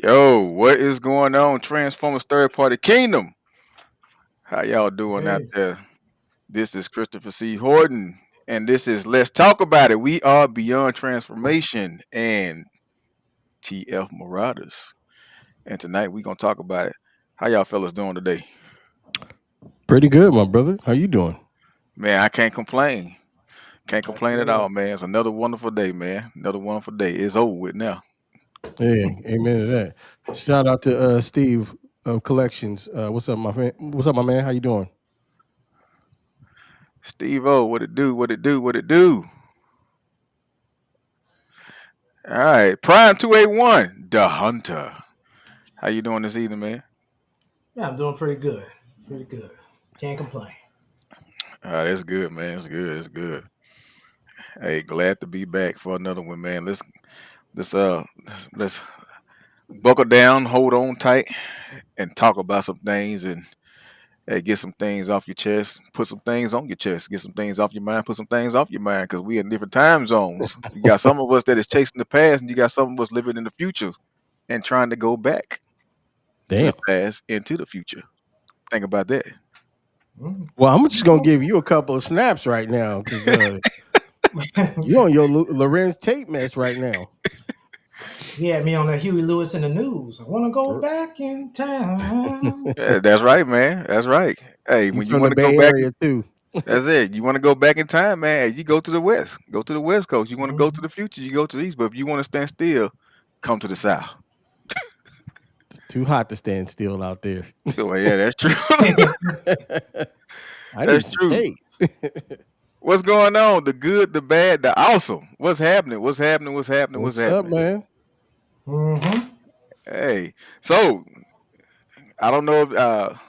Yo, what is going on? Transformers Third Party Kingdom. How y'all doing out Hey, there? This is Christopher C. Horton, and this is Let's Talk About It. We are Beyond Transformation and TF Marauders. And tonight we're gonna talk about it. How y'all fellas doing today? Pretty good, my brother. How you doing? Man, I can't complain. Can't that's complain at good. all, man. It's another wonderful day, man. Another wonderful day. It's over with now. Hey, amen to that. Shout out to Steve of Collections. What's up, my friend? What's up, my man? How you doing? Steve O, what it do? What it do? What it do? All right, Prime 281, The Hunter. How you doing this evening, man? Yeah, I'm doing pretty good. Pretty good. Can't complain. That's good, man. It's good. It's good. Hey, glad to be back for another one, man. Let's buckle down, hold on tight, and talk about some things and hey, get some things off your chest, put some things on your chest, get some things off your mind, put some things off your mind, because we in different time zones. You got some of us that is chasing the past, and you got some of us living in the future and trying to go back to the Damn. past into the future. Think about that. Mm. Well, I'm just gonna give you a couple of snaps right now because you on your Lorenz Tate mess right now. He had me on that Huey Lewis in the news. I want to go back in time. Yeah, that's right, man. That's right. Hey, He's when you from the want to go Bay back, Area too. that's it. You want to go back in time, man. Hey, you go to the west. Go to the west coast. You want to go to Mhm. the future. You go to the east. But if you want to stand still, come to the south. It's too hot to stand still out there. Oh, yeah, that's true. I need That's some true. shade. What's going on? The good, the bad, the awesome. What's happening? What's happening? What's happening? What's What's up, happening? man? Mhm. Hey, so I don't know if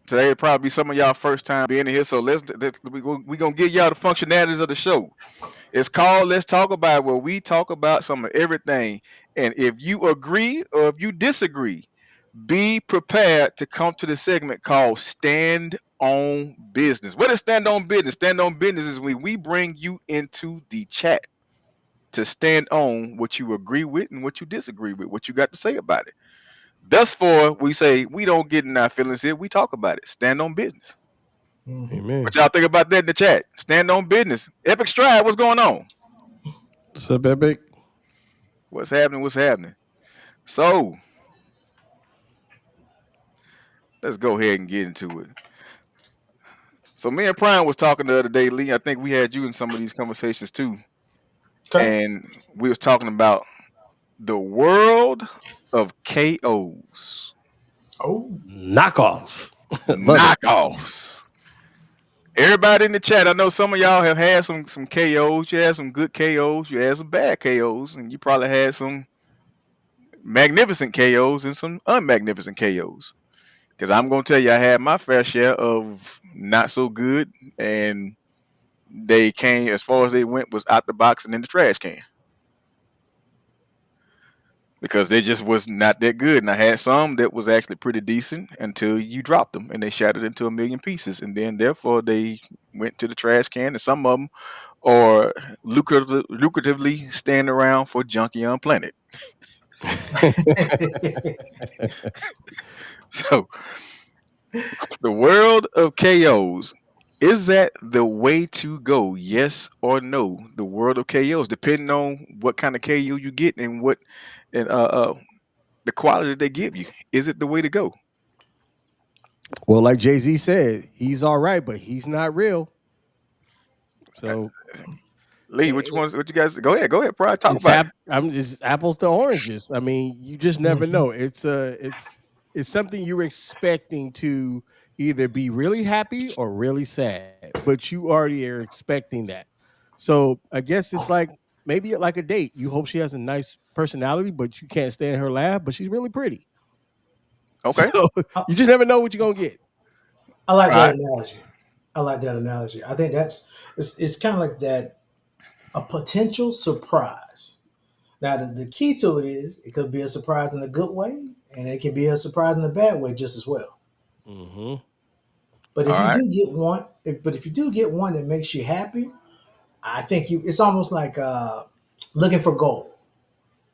today will probably be some of y'all first time being in here. So we gonna give y'all the functionalities of the show. It's called Let's Talk About It, where we talk about some of everything. And if you agree or if you disagree, be prepared to come to the segment called Stand on Business. What is Stand on Business? Stand on Business is when we bring you into the chat to stand on what you agree with and what you disagree with, what you got to say about it. Thus far, we say we don't get in our feelings here. We talk about it. Stand on business. Mhm. Amen. What y'all think about that in the chat? Stand on business. Epic Stride, what's going on? What's up, Epic? What's happening? What's happening? So let's go ahead and get into it. So me and Prime was talking the other day, Lee. I think we had you in some of these conversations too. Okay. And we was talking about the world of KOs. Oh. Knockoffs. Love it. Knockoffs. Everybody in the chat, I know some of y'all have had some KOs. You had some good KOs, you had some bad KOs, and you probably had some magnificent KOs and some unmagnificent KOs. Because I'm gonna tell you, I had my fair share of not so good, and they came as far as they went was out the box and in the trash can because they just was not that good. And I had some that was actually pretty decent until you dropped them and they shattered into a million pieces, and then therefore they went to the trash can. And some of them are lucratively staying around for Junkion Planet. So the world of KOs. Is that the way to go? Yes or no? The world of KOs, depending on what kind of KO you get and what and the quality they give you. Is it the way to go? Well, like Jay-Z said, he's all right, but he's not real. Uh, So Lee, what you Eh, want? What you guys? Go ahead. Go ahead. Probably talk it's about it. it's apples to oranges. I mean, you just never mhm. know. It's something you're expecting to either be really happy or really sad, but you already are expecting that. So I guess it's like maybe like a date. You hope she has a nice personality, but you can't stand her laugh, but she's really pretty. So Okay. I, you just never know what you're gonna get. I like All that right. analogy. I like that analogy. I think it's kind of like that a potential surprise. Now the key to it is it could be a surprise in a good way, and it can be a surprise in a bad way just as well. Mm-hmm. But All if you right. do get one, if you do get one that makes you happy, I think you. It's almost like looking for gold,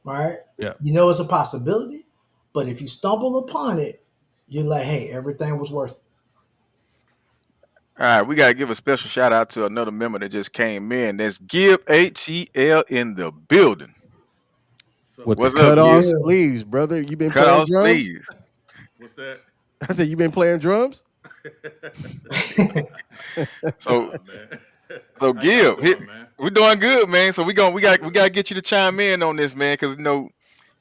right? Yeah. You know it's a possibility, But if you stumble upon it, you're like, hey, everything was worth it. All right, we gotta give a special shout out to another member that just came in. That's Gib HEL in the building. What's up, With the What's man? up, cut Yeah. off Gib? sleeves, brother. You been Cut playing off drums? sleeves. What's that? I said you been playing drums. So Nah, man. so How y'all Gib, doing, man? we're doing good, man. So we got we Good. gotta get you to chime in on this, man, because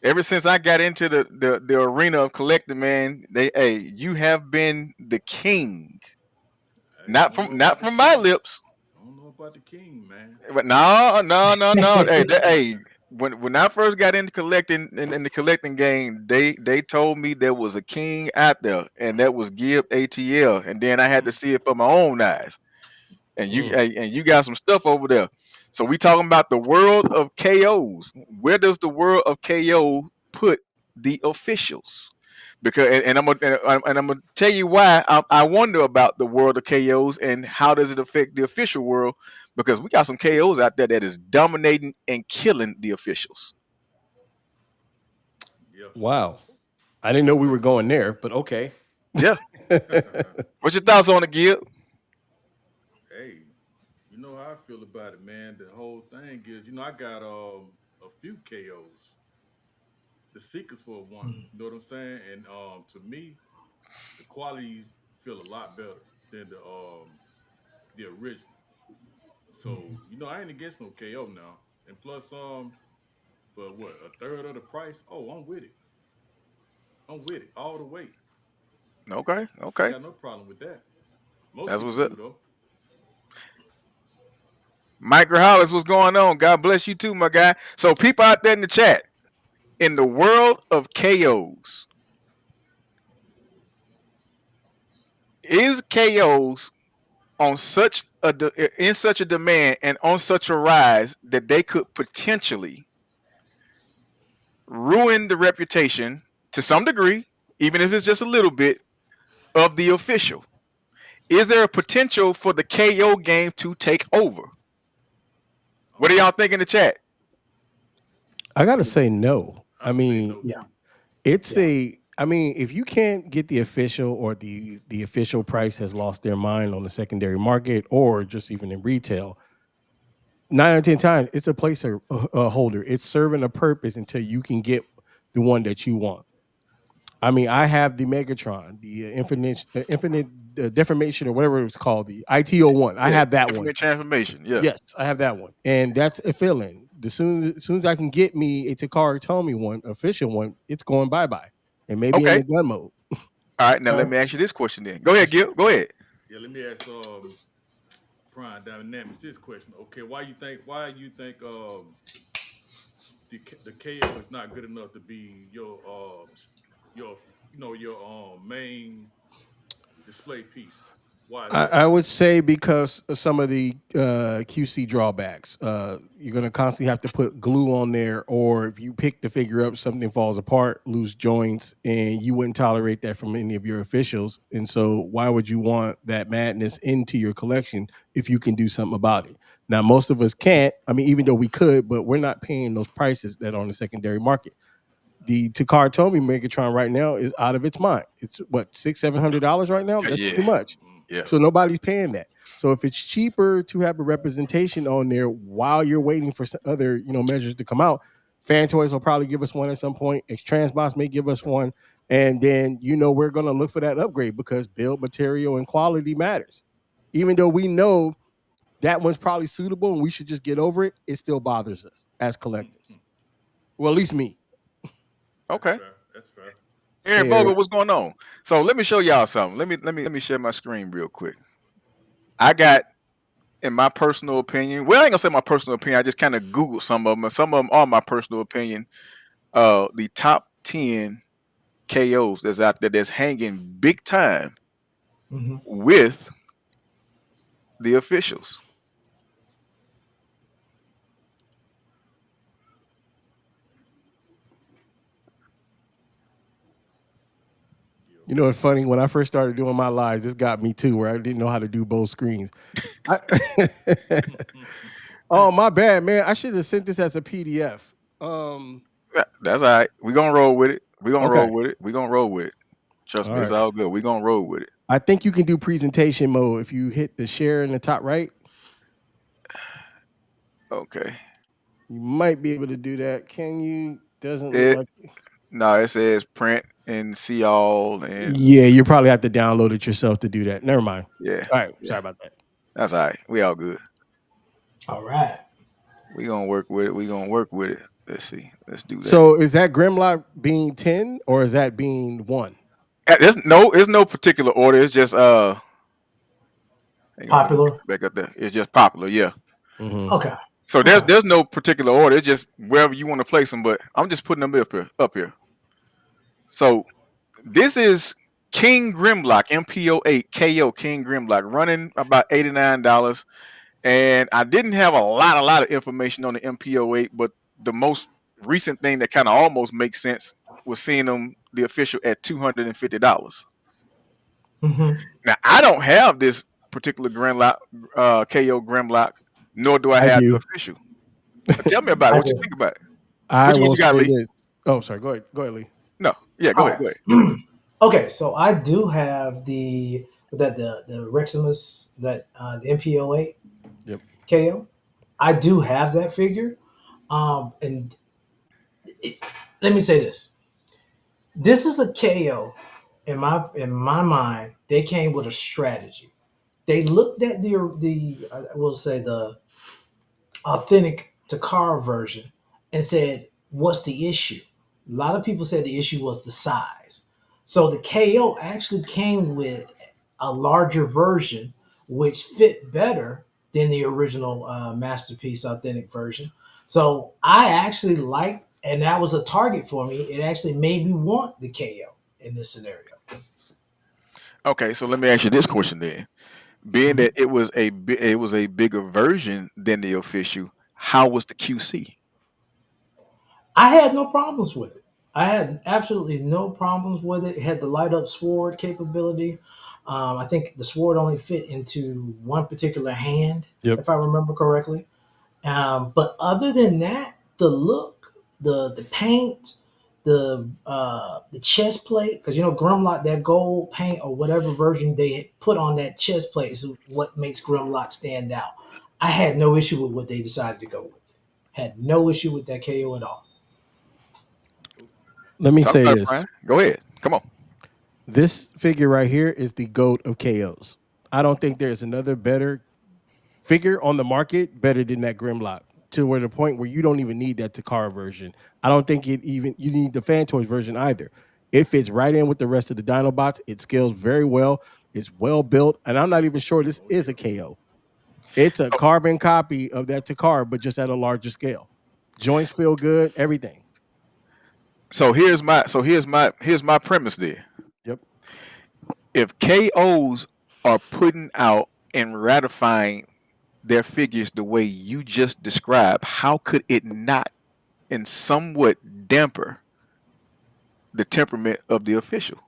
ever since I got into the arena of collecting, man, you have been the king. Hey, I don't know Not about the from my king. lips, I don't know about the king, man. but no. Hey, when I first got into collecting in the collecting game, they told me there was a king out there, and that was Gib ATL, and then I had to Mm, see it for my own eyes. Mm. And you got some stuff over there. So we talking about the world of KOs. Where does the world of KO put the officials? Because and I'm gonna tell you why I wonder about the world of KOs and how does it affect the official world? Because we got some KOs out there that is dominating and killing the officials. yeah. Wow. I didn't know we were Yes. going there, but okay. Yeah. What's your thoughts on it, Gil? Hey, you know how I feel about it, man. The whole thing is, I got a few KOs. The Seekers for one. You know what I'm saying? And to me, the quality feel a lot better than the original. So, I ain't against no KO now. And plus, for what, a third of the price? Oh, I'm with it. I'm with it all the way. Okay, I okay. got no problem with that. Most That's people what's up. do though. Mike Hollis, what's going on? God bless you too, my guy. So people out there in the chat, in the world of KOs, is KOs on in such a demand and on such a rise that they could potentially ruin the reputation to some degree, even if it's just a little bit, of the official? Is there a potential for the KO game to take over? What do Um, y'all think in the chat? I gotta say no. I I would say mean, no Yeah. too. it's Yeah. a. I mean, if you can't get the official or the official price has lost their mind on the secondary market or just even in retail, 9 out of 10 times it's a placer holder. It's serving a purpose until you can get the one that you want. I mean, I have the Megatron, the infinite deformation or whatever it's called, the ITO1. I Yeah, have that one. infinite transformation. Yeah. Yes, I have that one, and that's a feeling. As soon as I can get me a Takara Tomy one, official one, it's going bye bye, and maybe in Okay. the gun mode. All right. Now let So me ask you this question then. Go ahead, Gil. Go ahead. Yeah, let me ask Prime Dynamics this question. Okay, why you think the KO is not good enough to be your your main display piece? Why is that? I would say because of some of the QC drawbacks. You're going to constantly have to put glue on there, or if you pick the figure up, something falls apart, loose joints, and you wouldn't tolerate that from any of your officials. And so, why would you want that madness into your collection if you can do something about it? Now, most of us can't. I mean, even though we could, but we're not paying those prices that are on the secondary market. The Takara Tomy Megatron right now is out of its mind. It's what, $600-700 right now. That's too Yeah. much. Yeah. So nobody's paying that. So if it's cheaper to have a representation on there while you're waiting for some other measures to come out, Fan Toys will probably give us one at some point. X Transbox may give us one, and then we're gonna look for that upgrade because build material and quality matters. Even though we know that one's probably suitable and we should just get over it, it still bothers us as collectors. Well, at least me. That's Okay. fair. That's fair. Aaron Yeah. Vogel, what's going on? So let me show y'all something. Let me share my screen real quick. I got, in my personal opinion, well, I ain't gonna say my personal opinion. I just kind of Googled some of them, and some of them are my personal opinion. The top 10 KOs that's out there that's hanging big time mhm. with the officials. Yeah. It's funny. When I first started doing my lives, this got me too, where I didn't know how to do both screens. I, oh, my bad, man. I should have sent this as a PDF. That's all right. We're gonna roll with it. We gonna Okay. roll with it. We gonna roll with it. Trust All me, it's right. all good. We gonna roll with it. I think you can do presentation mode if you hit the share in the top right. Okay. You might be able to do that. Can you? Doesn't look It like. no, it says print and see all and Yeah, you probably have to download it yourself to do that. Never mind. yeah, All right. yeah. Sorry about that. That's all right. We all good. All right. We gonna work with it. We gonna work with it. Let's see. Let's do that. So is that Grimlock being 10 or is that being 1? There's no particular order. It's just hang on, let me get Popular. back up there. It's just popular, yeah. Mm-hmm. Okay. So there's Okay. there's no particular order. It's just wherever you want to place them. But I'm just putting them up here. Up here. So this is King Grimlock MPO8 KO King Grimlock running about $89. And I didn't have a lot of information on the MPO8, but the most recent thing that kind of almost makes sense was seeing them the official at $250. Mm-hmm. Now I don't have this particular Grimlock, KO Grimlock, nor do I I have the do. official. Tell me about it. I What you do. think about it? I Which one will you got, say Lee? this. Oh, sorry. Go ahead. Go ahead, Lee. No, yeah, go All ahead, go ahead. right. Okay, so I do have the Reximus the MPO8 Yep. KO. I do have that figure. And it, let me say this: this is a KO. In my mind, they came with a strategy. They looked at the I will say the authentic Takara version and said, "What's the issue?" A lot of people said the issue was the size. So the KO actually came with a larger version, which fit better than the original Masterpiece Authentic version. So I actually like, and that was a target for me. It actually made me want the KO in this scenario. Okay, so let me ask you this question then. Being Mhm. that it was a bigger version than the official, how was the QC? I had no problems with it. I had absolutely no problems with it. It had the light up sword capability. I think the sword only fit into one particular hand, Yep. if I remember correctly. But other than that, the look, the paint, the chest plate, because Grimlock, that gold paint or whatever version they put on that chest plate is what makes Grimlock stand out. I had no issue with what they decided to go with. Had no issue with that KO at all. Let me Talk say about it, this. Brian. Go ahead. Come on. This figure right here is the GOAT of KOs. I don't think there's another better figure on the market better than that Grimlock to where the point where you don't even need that Takara version. I don't think you need the Fan Toys version either. It fits right in with the rest of the Dinobots. It scales very well. It's well built, and I'm not even sure this Oh is a yeah. KO. It's a carbon copy of that Takara, but just at a larger scale. Joints feel good. Everything. So here's my premise there. Yep. If KOs are putting out and ratifying their figures the way you just described, how could it not in somewhat damper the temperament of the official?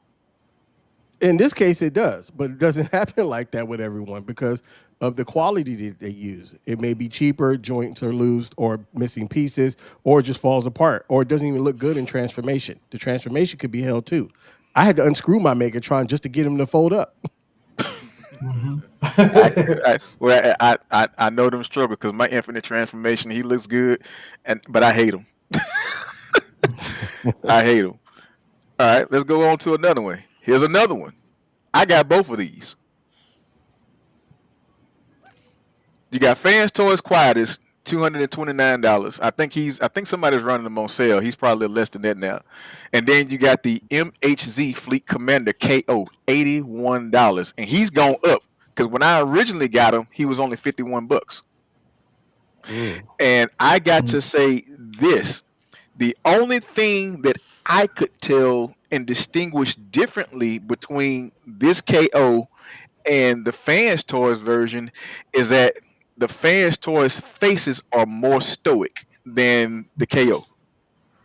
In this case, it does, but it doesn't happen like that with everyone because of the quality that they use. It may be cheaper, joints are loose, or missing pieces, or it just falls apart, or it doesn't even look good in transformation. The transformation could be held too. I had to unscrew my Megatron just to get him to fold up. Mhm. I know them struggle because my infinite transformation he looks good, but I hate him. I hate him. All right, let's go on to another one. Here's another one. I got both of these. You got Fans Toys Quietus, $229. I think somebody's running them on sale. He's probably less than that now. And then you got the MHZ Fleet Commander KO, $81. And he's gone up. Because when I originally got him, he was only 51 bucks. Mm. And I got to say this. The only thing that I could tell and distinguish differently between this KO and the Fans Toys version is that the Fans Toys faces are more stoic than the KO.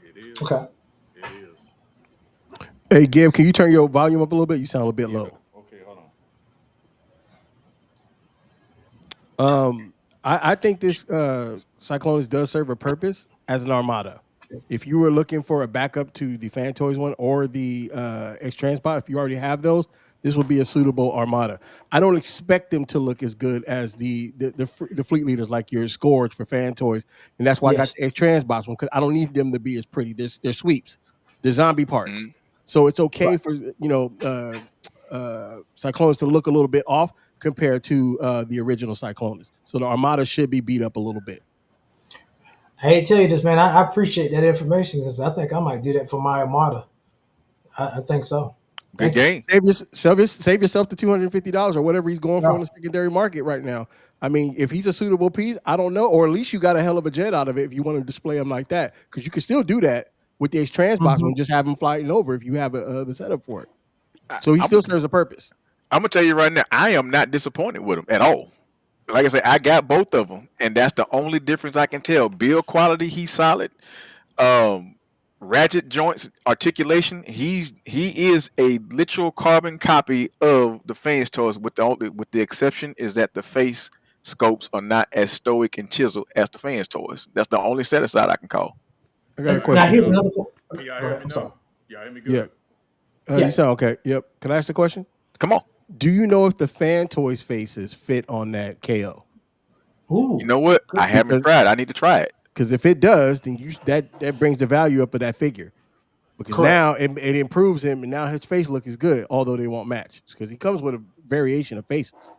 It is. Okay. It is. Hey, Gib, can you turn your volume up a little bit? You sound a bit Yeah. low. Okay. Hold on. I think this Cyclonus does serve a purpose as an armada. If you were looking for a backup to the Fan Toys one or the X Transport, if you already have those, this would be a suitable Armada. I don't expect them to look as good as the fleet leaders like your Scourge for Fan Toys, and that's why I got Yes. the X Transbox one because I don't need them to be as pretty. They're sweeps, they're zombie parts, Mhm. so it's okay Right. for Cyclones to look a little bit off compared to the original Cyclones. So the Armada should be beat up a little bit. I hate to tell you this, man. I appreciate that information because I think I might do that for my Armada. I think so. Good Thank you. game. Save yourself the $250 or whatever he's going for in Yeah. the secondary market right now. I mean, if he's a suitable piece, I don't know, or at least you got a hell of a jet out of it if you want to display him like that, because you can still do that with the H Transbox Mhm. one. Just have him flying over if you have the setup for it. I, So he I'm still serves a purpose. I'm gonna tell you right now, I am not disappointed with him at all. Like I said, I got both of them, and that's the only difference I can tell. Build quality, he's solid. Um, ratchet joints, articulation, he is a literal carbon copy of the Fans toys. With the exception is that the face scopes are not as stoic and chiseled as the Fans toys. That's the only set aside I can call. I got a Now question here's for you. another. Can y'all Go hear ahead. me I'm sorry. now? Y'all hear me Yeah, good? you Yeah. sound okay. Yep. Can I ask a question? Come on, Do you know if the Fan Toys faces fit on that KO? Ooh. you know what? I Good. haven't Because tried. I need to try it. if it does, then that brings the value up of that figure. Because Correct. now it improves him, and now his face look is good, although they won't match because he comes with a variation of faces.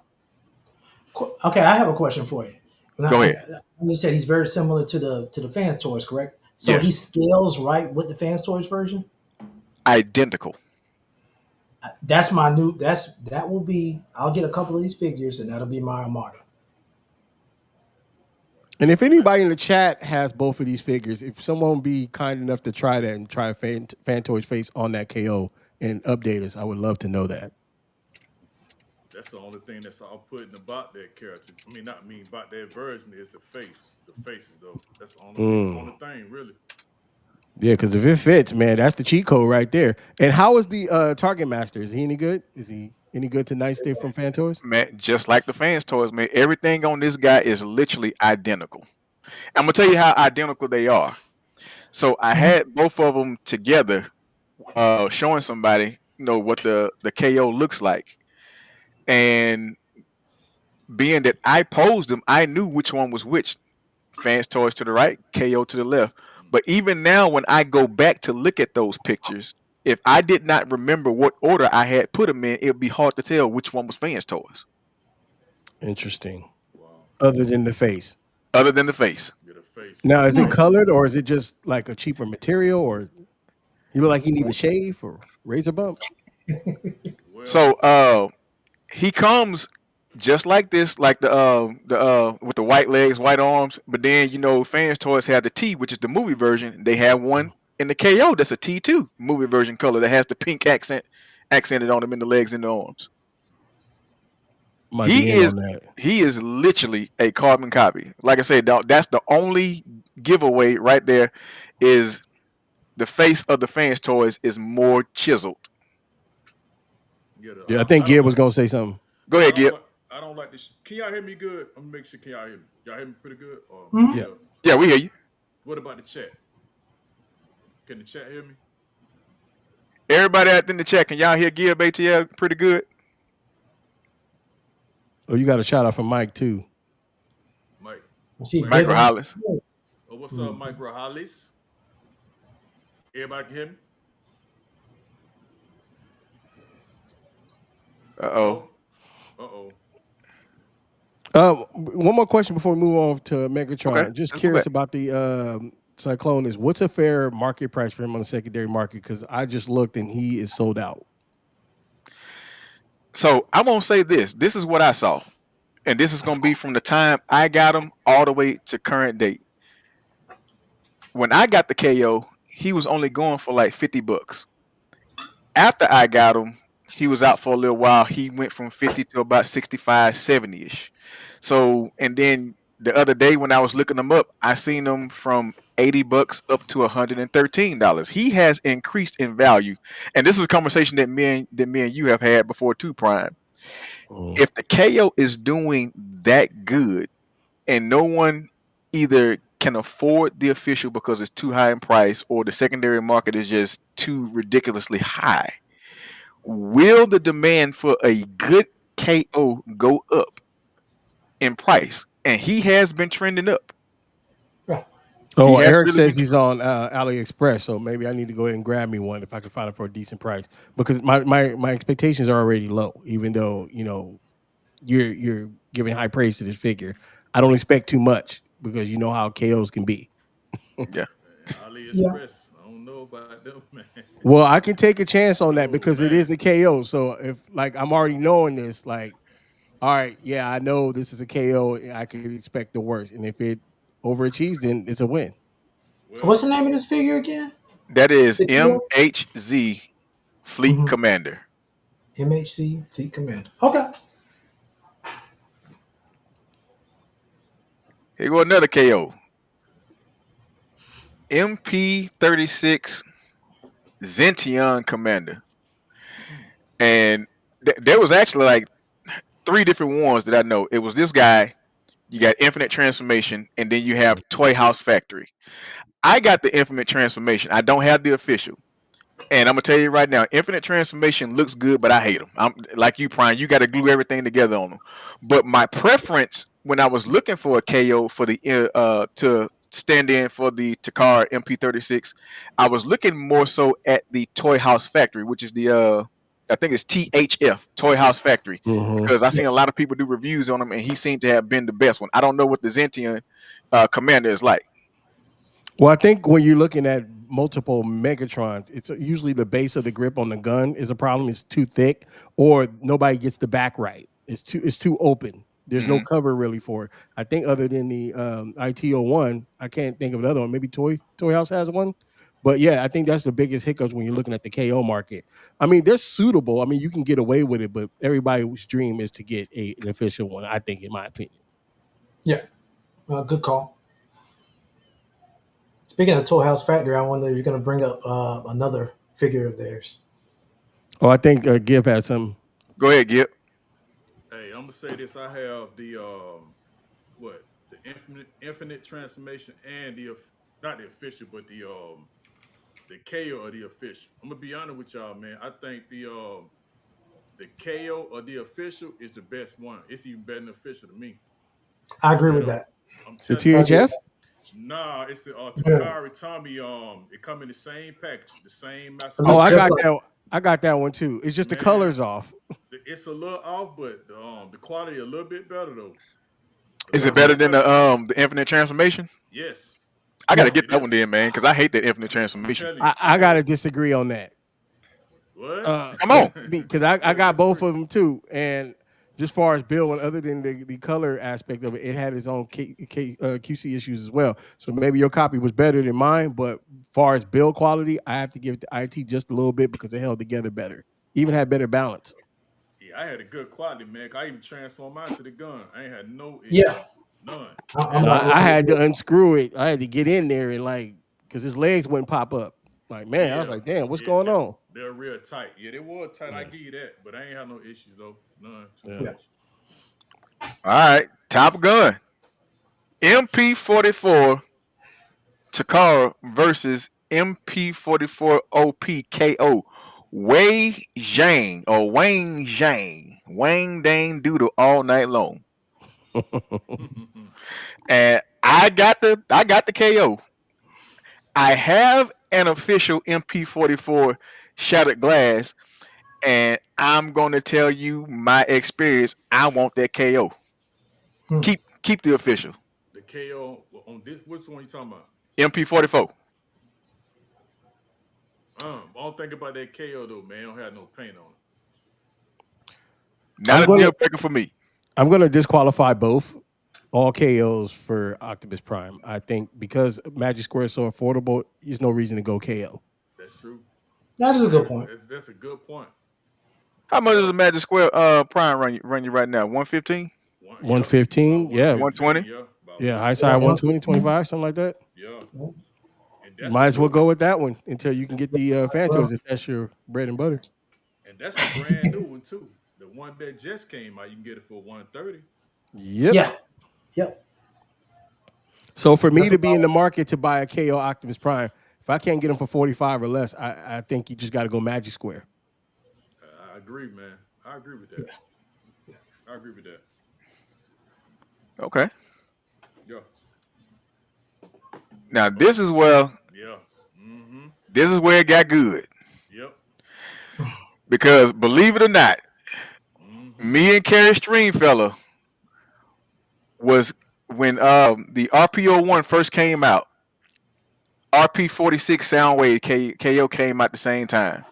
Okay, I have a question for you. Go ahead. You said he's very similar to the Fans Toys, correct? So he Yes, scales right with the Fans Toys version. identical. That's my new. That will be. I'll get a couple of these figures, and that'll be my Armada. And if anybody in the chat has both of these figures, if someone be kind enough to try that and try Fan Toys face on that KO and update us, I would love to know that. That's the only thing that's all putting about that character. I mean, not me, about that version is the face. The faces, though. That's the only thing, really. Yeah, because if it fits, man, that's the cheat code right there. And how is the Target Master? Is he any good? Is he any good to Night Stay from Fan Toys? Man, just like the Fans toys, man, everything on this guy is literally identical. I'm gonna tell you how identical they are. So I had both of them together, showing somebody, what the KO looks like, and being that I posed them, I knew which one was which. Fans toys to the right, KO to the left. But even now, when I go back to look at those pictures, if I did not remember what order I had put them in, it would be hard to tell which one was Fans toys, Interesting. Wow. Other than the face. other than the face. Get a face. Now, is it Nice. colored or is it just like a cheaper material, or he look like he needs a shave or razor bump? Well, So he comes just like this, like the with the white legs, white arms. But then Fans toys have the T, which is the movie version. They have one in the KO that's a T2 movie version color that has the pink accented on them in the legs and the arms. Might be He in is on that. he is literally a carbon copy. Like I said, dog, that's the only giveaway right there. Is the face of the Fans toys is more chiseled. yeah, Yeah, I think I Gib don't was like. gonna say something. Go I ahead, don't Gib. like. I don't like this. Can y'all hear me good? I'm gonna make sure. Can y'all hear me? Y'all hear me pretty good? Or Mhm. Yeah. Yeah, we hear you. What about the chat? Can the chat hear me? Everybody out in the chat, can y'all hear Gib ATL pretty good? Oh, you got a shout out from Mike too. Mike. See, Mike. Michael Gibbon. Hollis. Oh, what's up, Mike Rohalis? Everybody can hear me? Uh-oh. No? Uh-oh. One more question before we move on to Megatron. Okay, Just let's go curious back. about the Cyclone. Is what's a fair market price for him on the secondary market? Because I just looked and he is sold out. So I'm gonna say this. This is what I saw, and this is gonna be from the time I got him all the way to current date. When I got the KO, he was only going for like $50. After I got him, he was out for a little while. He went from 50 to about 65, 70-ish. So, and then the other day when I was looking them up, I seen them from $80 up to $113. He has increased in value. And this is a conversation that me and you have had before too, Prime. If the KO is doing that good and no one either can afford the official because it's too high in price, or the secondary market is just too ridiculously high, will the demand for a good KO go up in price? And he has been trending up. Right. He Oh, has Eric really says been. he's on AliExpress, so maybe I need to go ahead and grab me one if I can find it for a decent price. Because my expectations are already low, even though you're giving high praise to this figure. I don't expect too much because you know how KOs can be. Yeah. Man, Yeah. AliExpress, I don't know about them, man. Well, I can take a chance on that Oh because it man. is a KO. So if like I'm already knowing this, like, all right, yeah, I know this is a KO. I can expect the worst, and if it overachieves, then it's a win. Well, What's the name of this figure again? That is The Kilo? MHZ Fleet Mm-hmm. Commander. MHC Fleet Commander. Okay. Here go another KO. MP36 Zention Commander. And there was actually like three different ones that I know. It was this guy, you got Infinite Transformation, and then you have Toy House Factory. I got the Infinite Transformation. I don't have the official. And I'm gonna tell you right now, Infinite Transformation looks good, but I hate them. I'm like you, Brian. You got to glue everything together on them. But my preference when I was looking for a KO for the to stand in for the Takara MP36, I was looking more so at the Toy House Factory, which is the I think it's THF Toy House Factory, Mm-hmm. because I seen Yes. a lot of people do reviews on him, and he seemed to have been the best one. I don't know what the Zention Commander is like. Well, I think when you're looking at multiple Megatrons, it's usually the base of the grip on the gun is a problem. It's too thick, or nobody gets the back right. It's too open. There's no Hmm. cover really for it. I think other than the IT01, I can't think of another one. Maybe Toy House has one. But yeah, I think that's the biggest hiccups when you're looking at the KO market. I mean, they're suitable. I mean, you can get away with it, but everybody's dream is to get an official one, I think, in my opinion. Yeah. Good call. Speaking of Toy House Factory, I wonder if you're going to bring up another figure of theirs. Oh, I think Gib has some. Go ahead, Gip. hey, I'm gonna say this. I have the what the infinite transformation and not the official, but the KO or the official. I'm gonna be honest with y'all, man. I think the KO or the official is the best one. It's even better than the official to me. I agree Straight with up. that. I'm The telling you. I agree with THF? that. Nah, it's the Yeah. Takari Tommy. It come in the same package, the same It master Oh, looks I build. just got like. that. I got that one too. It's just the Man, colors off. it's a little off, but the quality a little bit better though. A Is little it Uh-huh. better bit than better. the Infinite Transformation? Yes, I gotta Yeah. get it that one is. then, man, because I hate that Infinite I'm Transformation. telling you, I I had gotta it. disagree on that. What? Come on. Because I Let's got both disagree. of them too, and just far as build, other than the color aspect of it, it had its own QC issues as well. So maybe your copy was better than mine, but far as build quality, I have to give it to IT just a little bit because it held together better, even had better balance. Yeah, I had a good quality, man. I even transformed mine to the gun. I ain't had no Yeah. issues, none I'm at No, right I along all. with had to you. unscrew it. I had to get in there and like because his legs wouldn't pop up. Like man, I was Yeah, like, damn, what's yeah, going on? they're real tight. Yeah, they were tight. I Yeah, give you that, but I ain't had no issues though, none, too yeah. Yeah. much. All right, Top Gun MP44 Takara versus MP44 OPKO. Wei Zhang or Wang Zhang, Wang Dang Doodle all night long, and I got the KO. I have an official MP44 Shattered Glass, and I'm gonna tell you my experience. I want that KO. Hmm. Keep the official The KO on this, which one you talking about? MP44. I don't think about that KO though, man. I don't have no paint on it. I'm Not a gonna deal breaker for me. I'm gonna disqualify both all KOs for Octopus Prime. I think because Magic Square is so affordable, there's no reason to go KO. That's true. That is a good point. That's a good point. How much does Yeah, a Magic Square Prime run you right now? 115? yep, about 115, yeah, 115. 120? Yeah, about yeah, high Yeah. side 120. 120, 115. 25, something like that. Yeah, Yeah. and You that's a might as well good go one. with that one until you can get the Well, Phantoms if that's your bread and butter. And that's the brand new one too. The one that just came out, you can get it for 130. Yep. yeah. Yep. So for me That's to what be in the market to buy a KO Optimus Prime, if I can't get them for 45 or less, I think you just got to go Magic Square. I agree, man. I agree with that. yeah, yeah. I agree with that. Okay. Yeah. Now Oh, yeah. Mm-hmm. this is where it got good Yep. because believe it or not, Mm-hmm. me and Carrie Stringfellow was when the RPO1 first came out. RP46 Soundwave KO came out the same time.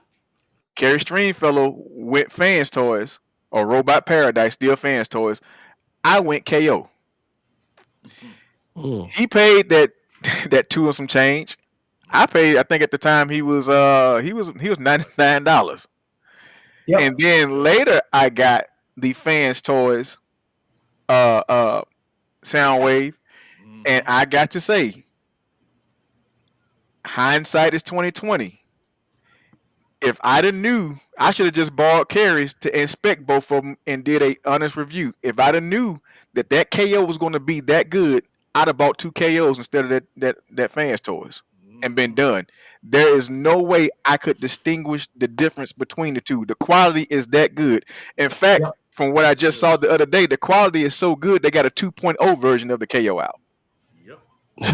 Carrie Stringfellow went Fans Toys or Robot Paradise, still Fans Toys. I went KO. Mm-hmm. Mm. He paid that that two and some change. I paid. I think at the time he was $99, and Yep. then Yep. later I got the Fans Toys uh uh Soundwave, and Mm-hmm. I got to say, hindsight is 2020. If I'd have knew, I should have just borrowed Carrie's to inspect both of them and did a honest review. If I'd have knew that that KO was going to be that good, I'd have bought two KOs instead of that Fans Toys and been Mm-hmm. done. There is no way I could distinguish the difference between the two. The quality is that good. In fact, Yep. from what I Yes, it just saw the is. other day, the quality is so good they got a 2.0 version of the KO out. Yep.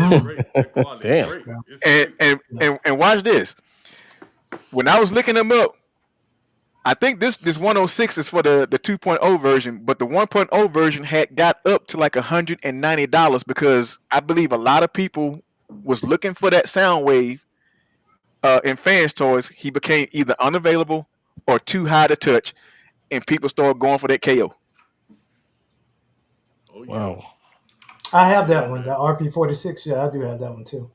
It's Mm. great. That quality is Damn. great. Yeah. It's And great. and Yeah. and, and watch this. When I was looking them up, I think this 106 is for the 2.0 version, but the 1.0 version had got up to like $190 because I believe a lot of people was looking for that sound wave in fans toys. He became either unavailable or too high to touch, and people started going for that KO. Oh yeah. Wow. I have Yeah, that one, man. the RP46. Yeah, I do have that one too.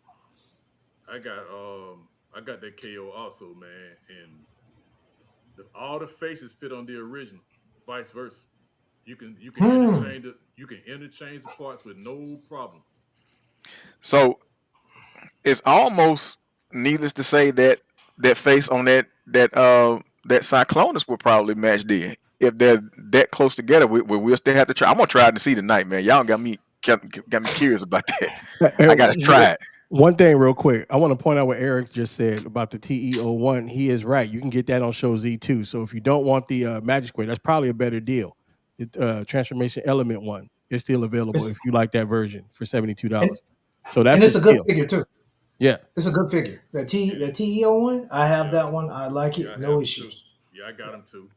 I got that KO also, man. And all the faces fit on the original, vice versa. You can Hmm. interchange the parts with no problem. So it's almost needless to say that that face on that Cyclonus will probably match then. If they're that close together, we'll still have to try. I'm gonna try it to see tonight, man. Y'all got me curious about that. I gotta try it. One thing, real quick, I want to point out what Eric just said about the TE01. He is right. You can get that on Show Z too. So if you don't want the Magic Square, that's probably a better deal. The Transformation Element one is still available It's if you like that version for and, $72. So and that's a it's a good steal. figure too. Yeah. It's a good figure. Yeah, The TEO one, I have yeah, that one. I like yeah. it. I have No them too. issues. Yeah, I got Yeah. them too.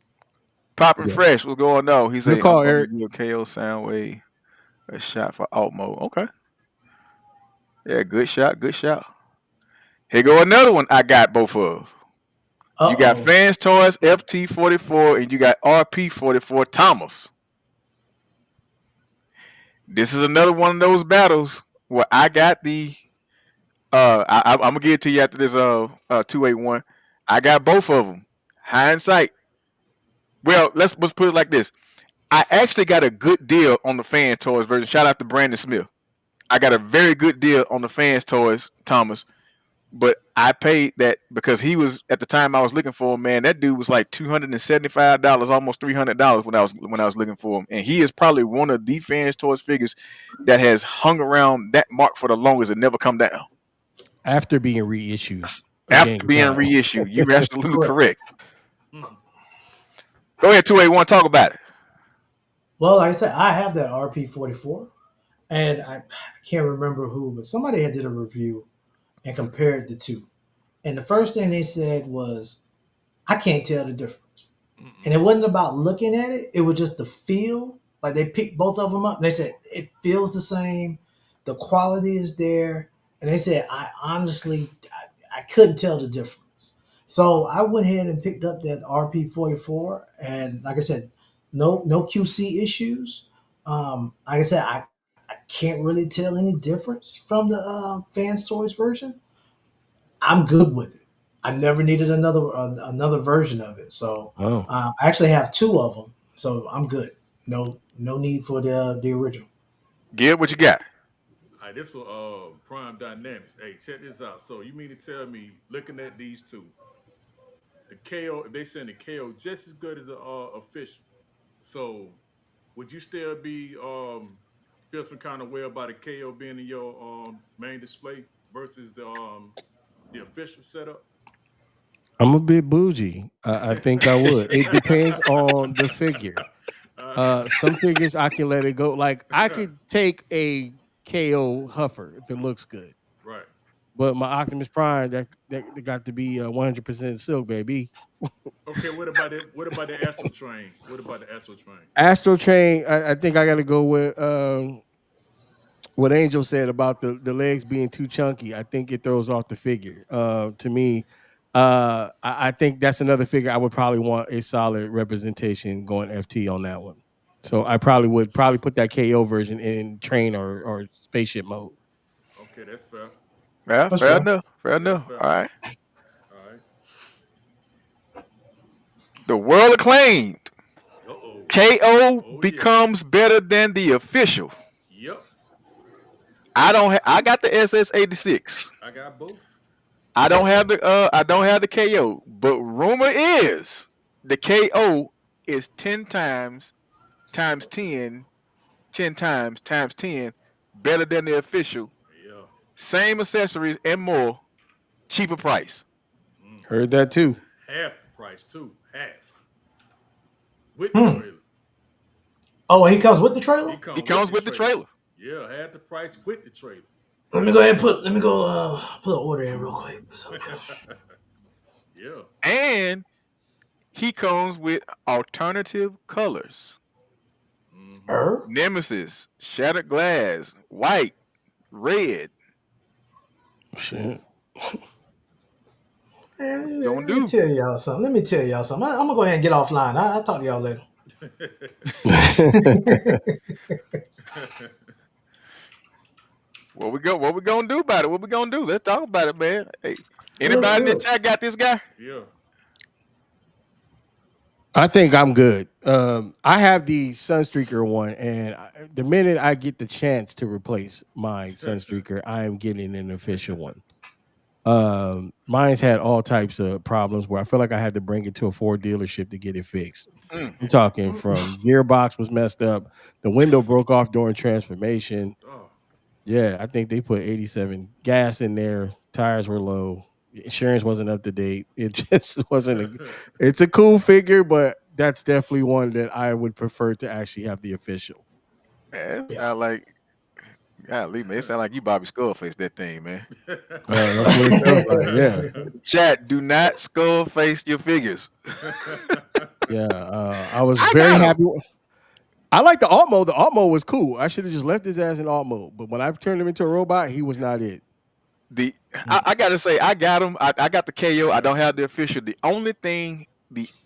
Popping Yeah. fresh. What's going on? He Good say I'm call, gonna Eric. give you a KO Soundwave a shot for alt mode. Okay. Yeah, good shot. Good shot. Here go another one. I got both of. You Uh got oh. Fans Toys FT44 and you got RP44 Thomas. This is another one of those battles where I got the I'm gonna give it to you after this 281. I got both of them. Hindsight. Well, let's put it like this. I actually got a good deal on the Fan Toys version. Shout out to Brandon Smith. I got a very good deal on the Fans Toys Thomas, but I paid that because he was at the time I was looking for him. Man, that dude was like $275, almost $300 when I was looking for him, and he is probably one of the Fans Toys figures that has hung around that mark for the longest and never come down. After being reissued a gang After of being times. reissued, you're absolutely Correct. correct. Mhm. Go ahead, 281, talk about it. Well, like I said, I have that RP44, and I can't remember who, but somebody had did a review and compared the two. And the first thing they said was, I can't tell the difference. And Mm-mm. it wasn't about looking at it; it was just the feel. Like they picked both of them up. And they said it feels the same, the quality is there, and they said I honestly I couldn't tell the difference. So I went ahead and picked up that RP44, and like I said, no QC issues. Like I said, I can't really tell any difference from the Fans Toys version. I'm good with it. I never needed another version of it. So Oh. I actually have two of them. So I'm good. No need for the original. Get what you got. All right, this for Prime Dynamics. Hey, check this out. So you mean to tell me, looking at these two, the KO, if they send the KO just as good as a official, so would you still be feel some kind of way about a KO being in your main display versus the official setup? I'm a bit bougie. I think I would. It depends on the figure. uh, Some figures I can let it go. Like I could take a KO Huffer if it looks good, right. but my Optimus Prime that got to be 100% silk, baby. Okay. What about it? What about the Astro Train? What about the Astro Train? Astro Train, I think I got to go with what Angel said about the legs being too chunky. I think it throws off the figure. To me, I think that's another figure I would probably want a solid representation going FT on that one. So I probably would put that KO version in train or spaceship mode. Okay, that's fair. Yeah, That's fair fair. enough. Fair Yeah, enough. fair. All right. All right. The world acclaimed Uh oh. KO Oh yeah. becomes better than the official. Yep. I don't. I got the SS86. I got both. I don't have the. I don't have the KO. But rumor is the KO is 10 times times 10, 10 times 10 better than the official. Yeah. Same accessories and more, cheaper price. Mm. Heard that too. Half the price too. Half. With the Hmm. trailer. Oh, he comes with the He trailer. He come with comes the with the trailer. trailer. Yeah, half the price with the trailer. Let me go ahead and let me go put an order in real quick. So, Yeah. And he comes with alternative colors. Mm-hmm. Nemesis, Shattered Glass, white, red. Shit. man, Gonna let me do. tell y'all something. I'm gonna go ahead and get offline. I'll talk to y'all later. What we gonna do about it? What we gonna do? Let's talk about it, man. Hey, Let's anybody in do the it. chat got this guy? yeah. I think I'm good. I have the Sunstreaker one, and the minute I get the chance to replace my Sunstreaker, I am getting an official one. Mine's had all types of problems where I feel like I had to bring it to a Ford dealership to get it fixed. Mm. I'm talking from gearbox was messed up, the window broke off during transformation. Oh. Yeah, I think they put 87 gas in there. Tires were low. Insurance wasn't up to date. It just wasn't a. It's a cool figure, but that's definitely one that I would prefer to actually have the official. Man, it Yeah. sound like golly, man. It sound like you Bobby Skullface that thing, man. That's what it sounds like. Yeah, Chat, do not skullface your figures. yeah. I was I very got him. happy. I like the alt mode. The alt mode was cool. I should have just left his ass in alt mode. But when I turned him into a robot, he was not it. I gotta say, I got him. I got the KO. I don't have the official. The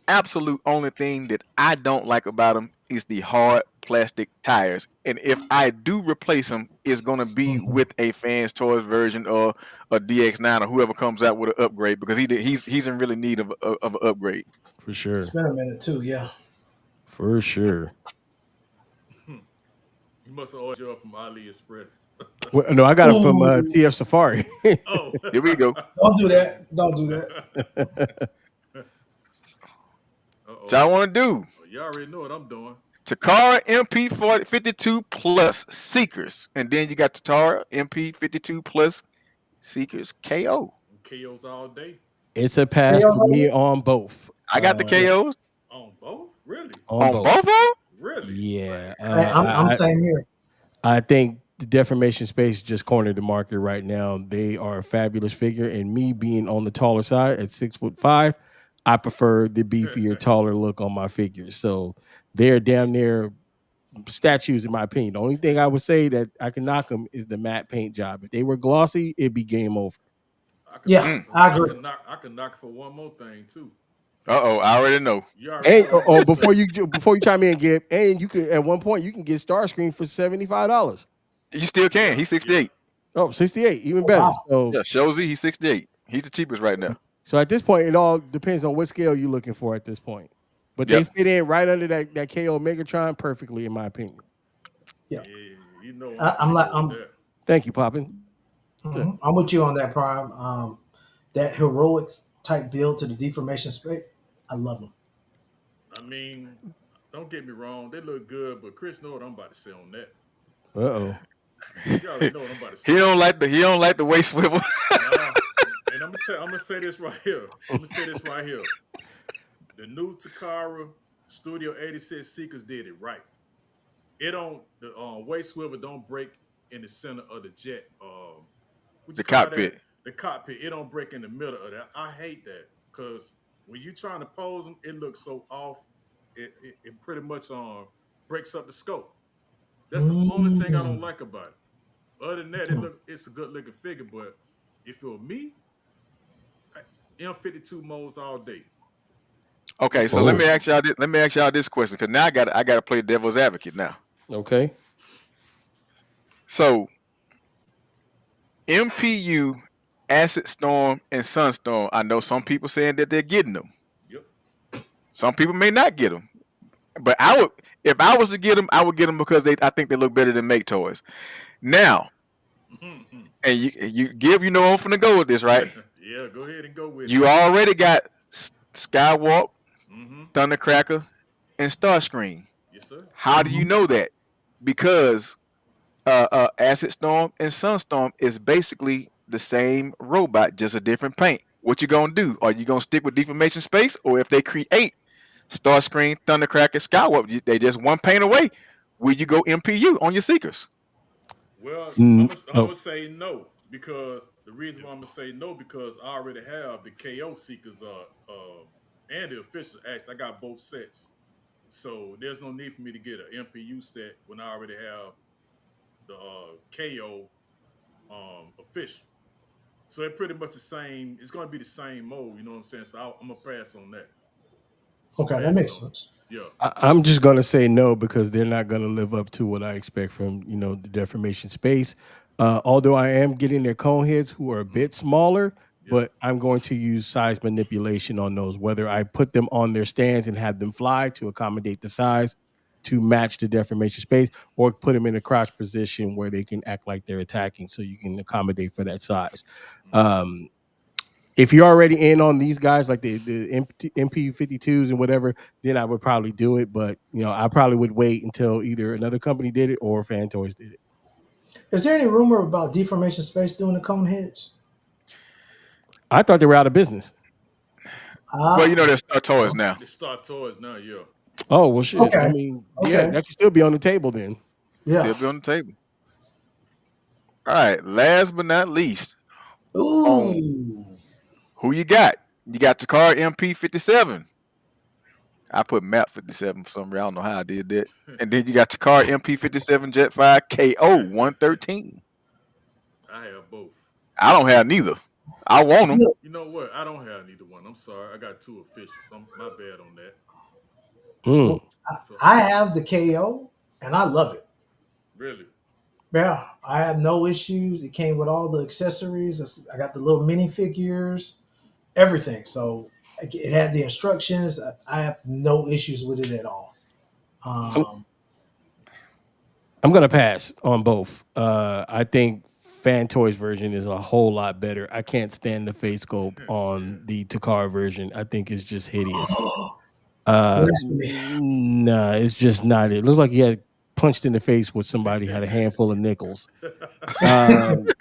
absolute only thing that I don't like about him is the hard plastic tires. And if I do replace them, it's gonna be Mhm. with a Fans Toys version or a DX9 or whoever comes out with an upgrade because he's in really need of an upgrade. For sure. It's been a minute too. Yeah. For sure. You must have ordered yours from AliExpress. Well, no, I got it from Ooh, TF Safari. Oh. Here we go. don't do that. Don't do that. So I Uh-oh. want to do Oh, you already know what I'm doing. Takara MP52 plus Seekers, and then you got Takara MP52 plus Seekers KO. KOs all day. It's a pass KO for me later? on both. I got the Yeah. KOs On both? Really? On on both. both of them. Really? Yeah. Man. I'm saying here. I think the Deformation Space just cornered the market right now. They are a fabulous figure, and me being on the taller side at 6'5", I prefer the beefier, taller look on my figures. So they're damn near statues in my opinion. The only thing I would say that I can knock them is the matte paint job. If they were glossy, it'd be game over. I can Yeah, knock. Mm. I agree. I can knock for one more thing too. I already know. You already And know what I'm gonna say. before you chime in, Gib, and you could at one point you can get Starscream for $75. You still can. Yeah, He's yeah. 68. Oh, 68, even Oh, better. wow. So Yeah, Shozy, he's 68. He's the cheapest right now. So at this point, it all depends on what scale you're looking for at this point. But they Yep. fit in right under that KO Megatron perfectly, in my opinion. Yeah. Yeah, you know I'm I'm finna like go with that. Thank you, Poppin. I'm with you on that, Prime. That heroics type build to the deformation space. I love them. I mean, don't get me wrong, they look good, but Chris know what I'm about to say on that. Uh-oh. You already know what I'm about to He say. don't like the way swivel. Nah, and I'm gonna say this right here. I'm gonna say this right here. The new Takara Studio 86 Seekers did it right. It don't the waist swivel don't break in the center of the jet. What you The call that? cockpit. The cockpit. It don't break in the middle of that. I hate that because when you trying to pose them, it looks so off. It pretty much breaks up the scope. That's the only thing I don't Mm. like about it. Other than that, it's a good looking figure. But if it were me, M52 modes all day. Okay, so Oh, let me ask y'all this question because now I got to play devil's advocate now. okay. So MPU, Acid Storm, and Sunstorm. I know some people saying that they're getting them. Yep. Some people may not get them. But I would, if I was to get them, I would get them because I think they look better than Make Toys. Now, and you give no off from the go with this, right? Yeah, go ahead and go with it. You already got Skywalk, Mm-hmm. Thundercracker, and Starscream. Yes, sir. How do you know that? Because Acid Storm and Sunstorm is basically the same robot, just a different paint. What you gonna do? Are you gonna stick with Deformation Space, or if they create Starscream, Thundercracker, Skywalker, they just one paint away? Will you go MPU on your Seekers? Well, I'm Oh, gonna say no because the reason why I'm gonna say no because I already have the KO seekers and the official. Actually, I got both sets, so there's no need for me to get an MPU set when I already have the KO official. So it's pretty much the same. It's gonna be the same mode. You know what I'm saying? So I'm gonna pass on that. I'm gonna Okay, that pass it makes on. sense. Yeah. I'm just gonna say no because they're not gonna live up to what I expect from the deformation space. Although I am getting their cone heads who are a Mm-hmm. bit smaller, Yep. but I'm going to use size manipulation on those. Whether I put them on their stands and have them fly to accommodate the size to match the deformation space, or put them in a crouch position where they can act like they're attacking, so you can accommodate for that size. Mm-hmm. Um, if you're already in on these guys like the MP 52s and whatever, then I would probably do it. But I probably would wait until either another company did it or Fan Toys did it. Is there any rumor about Deformation Space doing the cone heads? I thought they were out of business. Well, Ah, there's Star Toys now. They start toys now. Yeah. Oh well, shit. I okay, mean, yeah, okay, that could still be on the table then. yeah. Still be on the table. All right. Last but not least, on Ooh, who you got? You got Takara MP57. I put Map 57 for some reason. I don't know how I did that. And then you got Takara MP57 Jet 5 KO 113. I have both. I don't have neither. I want them. look, You know what? I don't have neither one. I'm sorry. I got two officials. My bad on that. Mm. look, So I have the KO and I love it. really, Yeah, I have no issues. It came with all the accessories. I got the little mini figures, everything. So it had the instructions. I have no issues with it at all. I'm, Um, I'm gonna pass on both. I think Fan Toys version is a whole lot better. I can't stand the face sculpt on yeah. the Takara version. I think it's just hideous. blasphemy. Nah, it's just not. It looks like he had punched in the face with somebody had a handful of nickels. Um,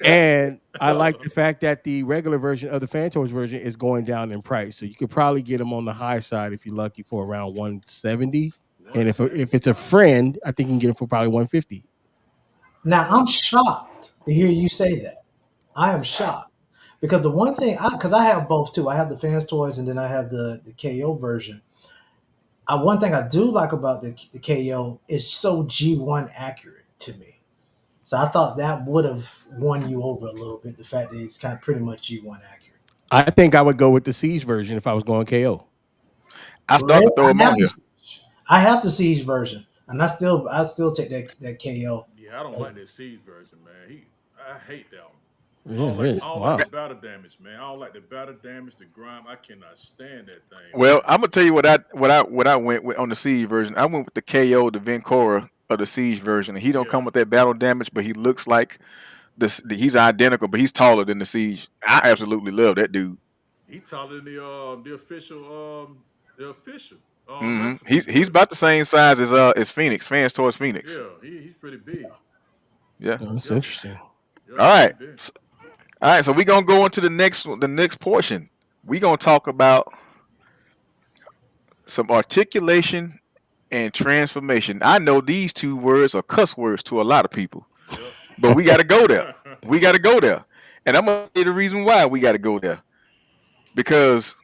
and I like the fact that the regular version of the Phantoms version is going down in price, so you could probably get them on the high side if you're lucky for around 170. And if 170. it's a friend, I think you can get it for probably 150. Now I'm shocked to hear you say that. I am shocked because the one thing because I have both too. I have the fans toys and then I have the KO version. One thing I do like about the KO is so G1 accurate to me. So I thought that would have won you over a little bit. The fact that it's kind of pretty much G1 accurate. I think I would go with the Siege version if I was going KO. I Really? started to throw them on here. I have the Siege version, and I still take that KO. Yeah, I don't like that Siege version, man. I hate that one. Yeah, really? I don't like Wow. the battle damage, man. I don't like the battle damage, the grime. I cannot stand that thing, Well, man. I'm gonna tell you what I went with on the Siege version. I went with the KO, the Vincora of the Siege version, and he don't Yeah, come with that battle damage, but he looks like he's identical, but he's taller than the Siege. I absolutely love that dude. he taller than the official the official. Hmm. Wrestle He's before. about the same size as Phoenix. Fans towards Phoenix. Yeah, he's pretty big. Yeah. Oh, that's Yep, interesting. yep, All pretty right. big. All right. So we're gonna go into the next portion. We're gonna talk about some articulation and transformation. I know these two words are cuss words to a lot of people, but we got to go there. Yep. We got to go there, and I'm gonna tell you the reason why we got to go there because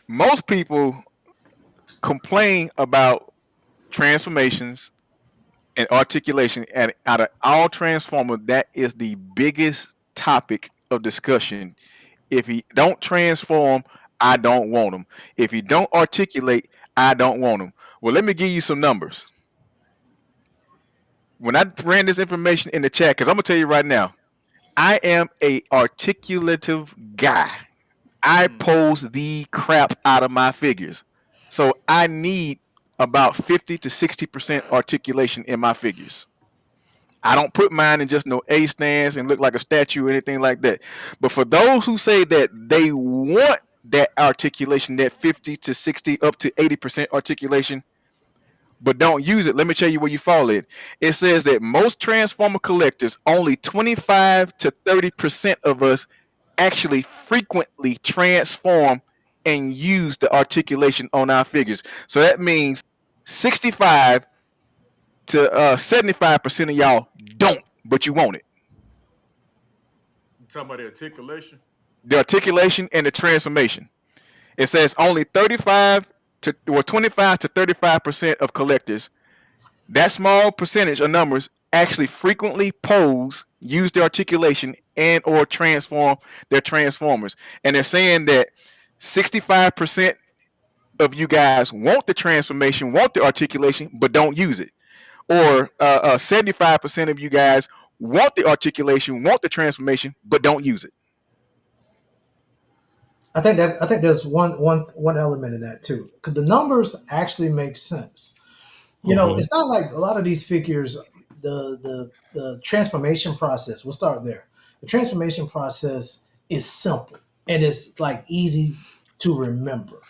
most people complain about transformations and articulation, and out of all transformers, that is the biggest topic of discussion. If he don't transform, I don't want him. If he don't articulate, I don't want him. Well, let me give you some numbers. When I ran this information in the chat, because I'm gonna tell you right now, I am a articulative guy. I Mm. pose the crap out of my figures. So I need about 50 to 60% articulation in my figures. I don't put mine in just no A stance and look like a statue or anything like that. But for those who say that they want that articulation, that 50 to 60 up to 80% articulation, but don't use it, let me tell you where you fall in. It says that most transformer collectors, only 25 to 30% of us actually frequently transform and use the articulation on our figures. So that means 65 to 75% of y'all don't, but you want it. You talking about the articulation? The articulation and the transformation. It says only 35 to or 25 to 35% of collectors, that small percentage of numbers, actually frequently pose, use the articulation, and or transform their transformers. And they're saying that 65% of you guys want the transformation, want the articulation, but don't use it. Or 75% of you guys want the articulation, want the transformation, but don't use it. I think there's one element in that too, because the numbers actually make sense. You know, Mhm. it's not like a lot of these figures. The transformation process. We'll start there. The transformation process is simple and it's like easy to remember.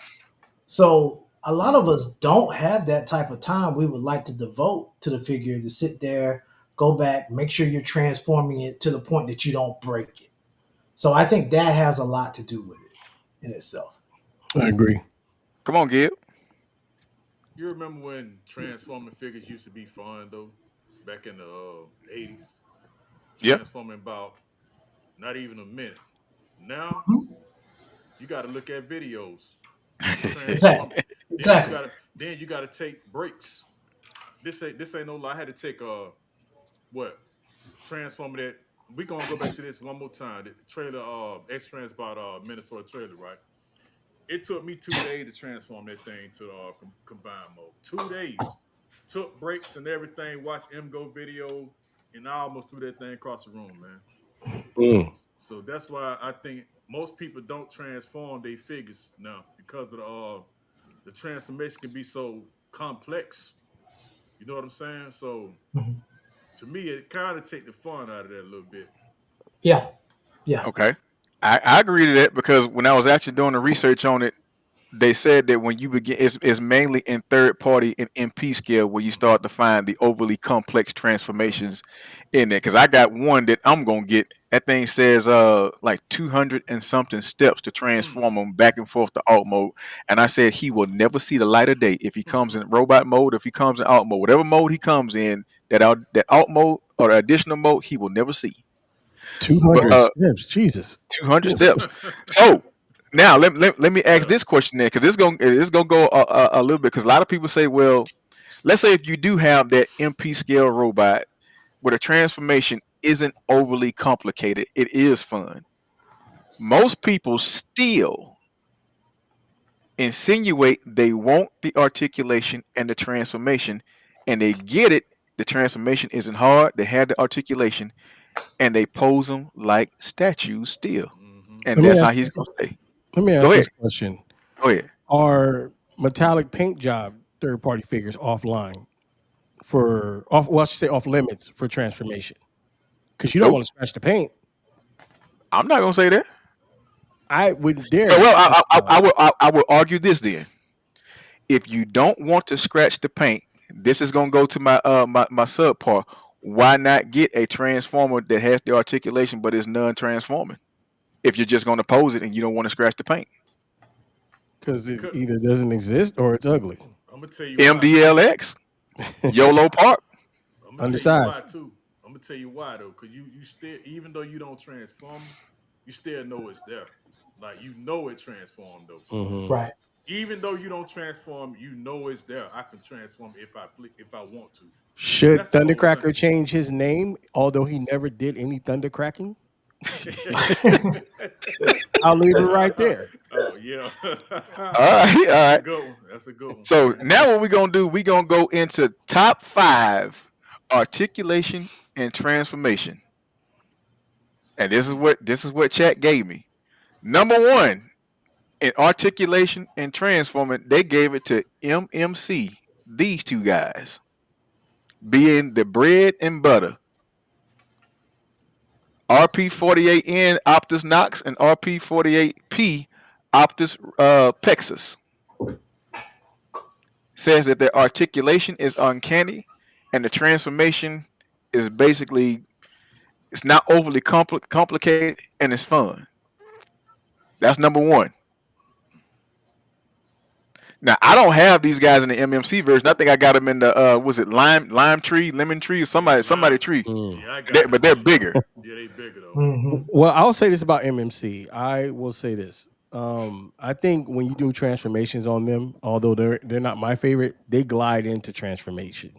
So a lot of us don't have that type of time we would like to devote to the figure to sit there, go back, make sure you're transforming it to the point that you don't break it. So I think that has a lot to do with it in itself. I agree. Come on, Gib. You remember when transforming figures used to be fun though, back in the 80s? Yep. Transforming about not even a minute. Now Mhm. you got to look at videos to transform Exactly. it. Exactly. Then you got to take breaks. This ain't no lie. I had to take what transforming that. We gonna go back to this one more time. The trailer X Trans bought Minnesota trailer, right? It took me 2 days to transform that thing to combined mode. 2 days. Took breaks and everything. Watched M Go video, and I almost threw that thing across the room, man. Mm. So that's why I think most people don't transform their figures now because of the transformation can be so complex. You know what I'm saying? So Mhm. to me, it kind of take the fun out of that a little bit. Yeah. Yeah. Okay. I agree to that because when I was actually doing the research on it, they said that when you begin, it's mainly in third party and MP scale where you start to find the overly complex transformations in there. Because I got one that I'm gonna get. That thing says like 200 and something steps to Mm. transform them back and forth to alt mode. And I said he will never see the light of day if he comes in robot mode, if he comes in alt mode, whatever mode he comes in, that alt mode or additional mode, he will never see. But 200 steps. Jesus. 200 steps. So now let me ask Yeah. this question then, because this gonna go a little bit. Because a lot of people say, well, let's say if you do have that MP scale robot where the transformation isn't overly complicated, it is fun. Most people still insinuate they want the articulation and the transformation, and they get it. The transformation isn't hard. They have the articulation, and they pose them like statues still, Hmm. and Let me that's how ask. he's gonna stay. Let me Go ask ahead. this question: Go ahead. Are metallic paint job third party figures offline for off? Well, I should say off limits for transformation because you don't Nope. want to scratch the paint. I'm not gonna say that. I wouldn't dare. Well, Scratch I the will argue this then. if you don't want to scratch the paint, this is gonna go to my sub part. Why not get a transformer that has the articulation but is non-transforming? If you're just gonna pose it and you don't want to scratch the paint, Because it Because either doesn't exist or it's ugly. I'm gonna tell you why too. MDLX, YOLO Park. I'm gonna tell you why Undersized. too. I'm gonna tell you why though, because you still, even though you don't transform, you still know it's there. Like you know it transformed though. Hmm. Right. Even though you don't transform, you know it's there. I can transform if I want to. Should That's the whole Thundercracker thing. change his name, although he never did any thunder cracking? I'll leave it right there. Oh yeah. All right, all That's a right. good one. That's a good one. So now what we're gonna do? We're gonna go into top 5 articulation and transformation, and this is what chat gave me. Number 1 in articulation and transforming, they gave it to MMC. These two guys being the bread and butter. RP48N Optus Nox and RP48P Optus Pexus says that their articulation is uncanny and the transformation is basically it's not overly complicated and it's fun. That's number 1. Now I don't have these guys in the MMC version. I think I got them in the was it lime tree, lemon tree, or Yeah, somebody lime. tree. Mm. Yeah, I got But them. they're bigger. Yeah, they bigger though. Hmm. Well, I'll say this about MMC. I will say this. I think when you do transformations on them, although they're not my favorite, they glide into transformation.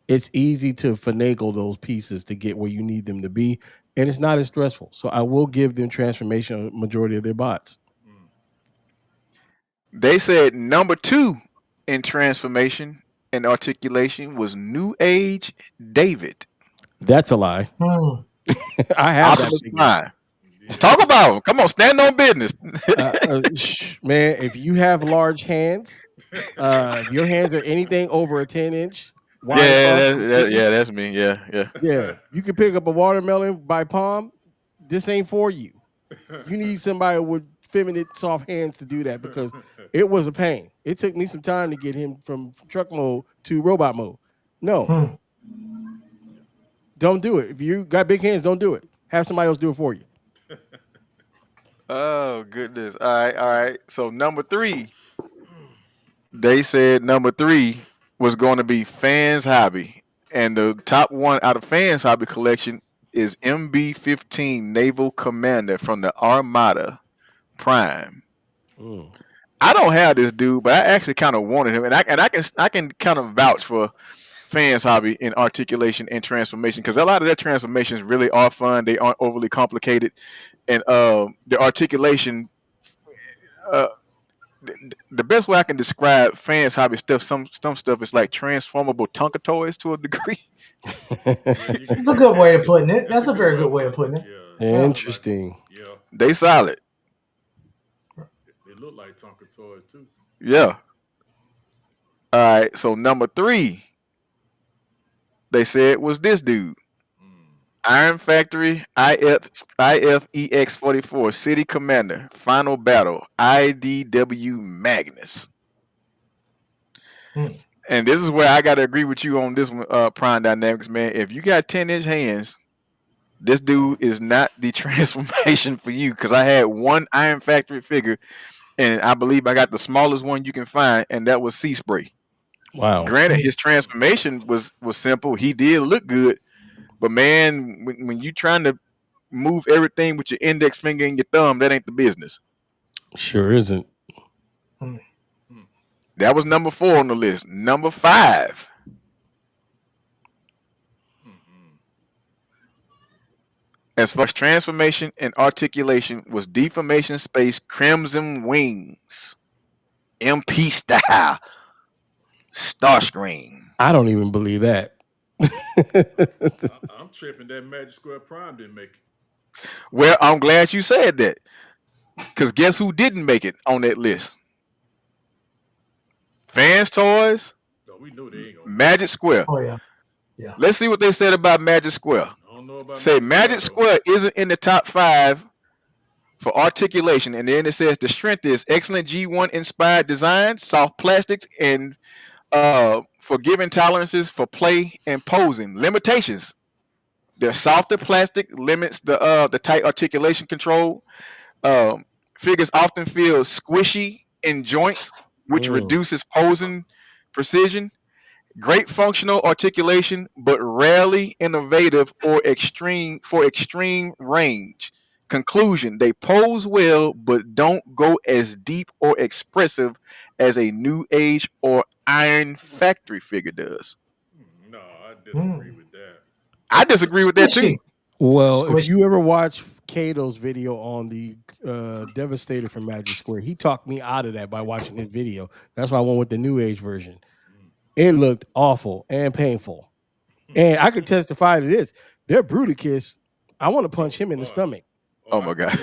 It's easy to finagle those pieces to get where you need them to be, and it's not as stressful. So I will give them transformation on the majority of their bots. Mm. They said number 2 in transformation and articulation was New Age David. That's a lie. Hmm. I have that Optimus figure. Prime. Yeah. Talk about him. Come on, stand on business. Man, if you have large hands, if your hands are anything over a 10-inch wide across Yeah, completely, that's me. Yeah. yeah, you can pick up a watermelon by palm. This ain't for you. You need somebody with feminine, soft hands to do that because it was a pain. It took me some time to get him from truck mode to robot mode. No, Hmm. don't do it. If you got big hands, don't do it. Have somebody else do it for you. Oh goodness. All right. So number 3, they said number 3 was going to be Fans Hobby, and the top one out of Fans Hobby collection is MB-15 Naval Commander from the Armada Prime. Mm. I don't have this dude, but I actually kind of wanted him, and I can kind of vouch for Fans Hobby in articulation and transformation because a lot of their transformations really are fun. They aren't overly complicated, and the articulation. Uh, the best way I can describe Fans Hobby stuff, some stuff is like transformable Tonka toys to a degree. Yeah, you That's can a say good way that. of putting it. That's That's a very good way of putting it. Yeah, Yeah. like Interesting. yeah, They solid. they look like Tonka toys too. Yeah. All right. So number 3, they said was this dude. Mm. Iron Factory IFEX44 City Commander Final Battle IDW Magnus. Hmm. And this is where I got to agree with you on this one, Prime Dynamics, man. If you got 10-inch hands, this dude is not the transformation for you. Because I had one Iron Factory figure, and I believe I got the smallest one you can find, and that was Sea Spray. Wow. Granted, his transformation was simple. He did look good, but man, when you trying to move everything with your index finger and your thumb, that ain't the business. Sure isn't. Hmm. That was number 4 on the list. Number 5, Mm-mm. as far as transformation and articulation, was Deformation Space Crimson Wings, MP style, Starscream. I don't even believe that. I'm tripping that Magic Square Prime didn't make it. Well, I'm glad you said that, because guess who didn't make it on that list? Fans Toys, So we knew they ain't gonna make it. Magic Square. Oh yeah. Yeah. Let's see what they said about Magic Square. I don't know about Say Magic though. Square isn't in the top 5 for articulation, and then it says the strength is excellent G1 inspired design, soft plastics, and forgiving tolerances for play and posing. Limitations: the softer plastic limits the tight articulation control. Um, Figures often feel squishy in joints, which Mm. reduces posing precision. Great functional articulation, but rarely innovative or extreme range. Conclusion: they pose well, but don't go as deep or expressive as a new age or Iron Factory figure does. No, I disagree with that. I disagree with that too. Squishy. Well, if Squishy. you ever watch Kato's video on the Devastator from Magic Square, he talked me out of that by watching his video. That's why I went with the New Age version. It looked awful and painful. And I could testify to this. Their Bruticus, I want to punch him in the boy. stomach. Oh my God.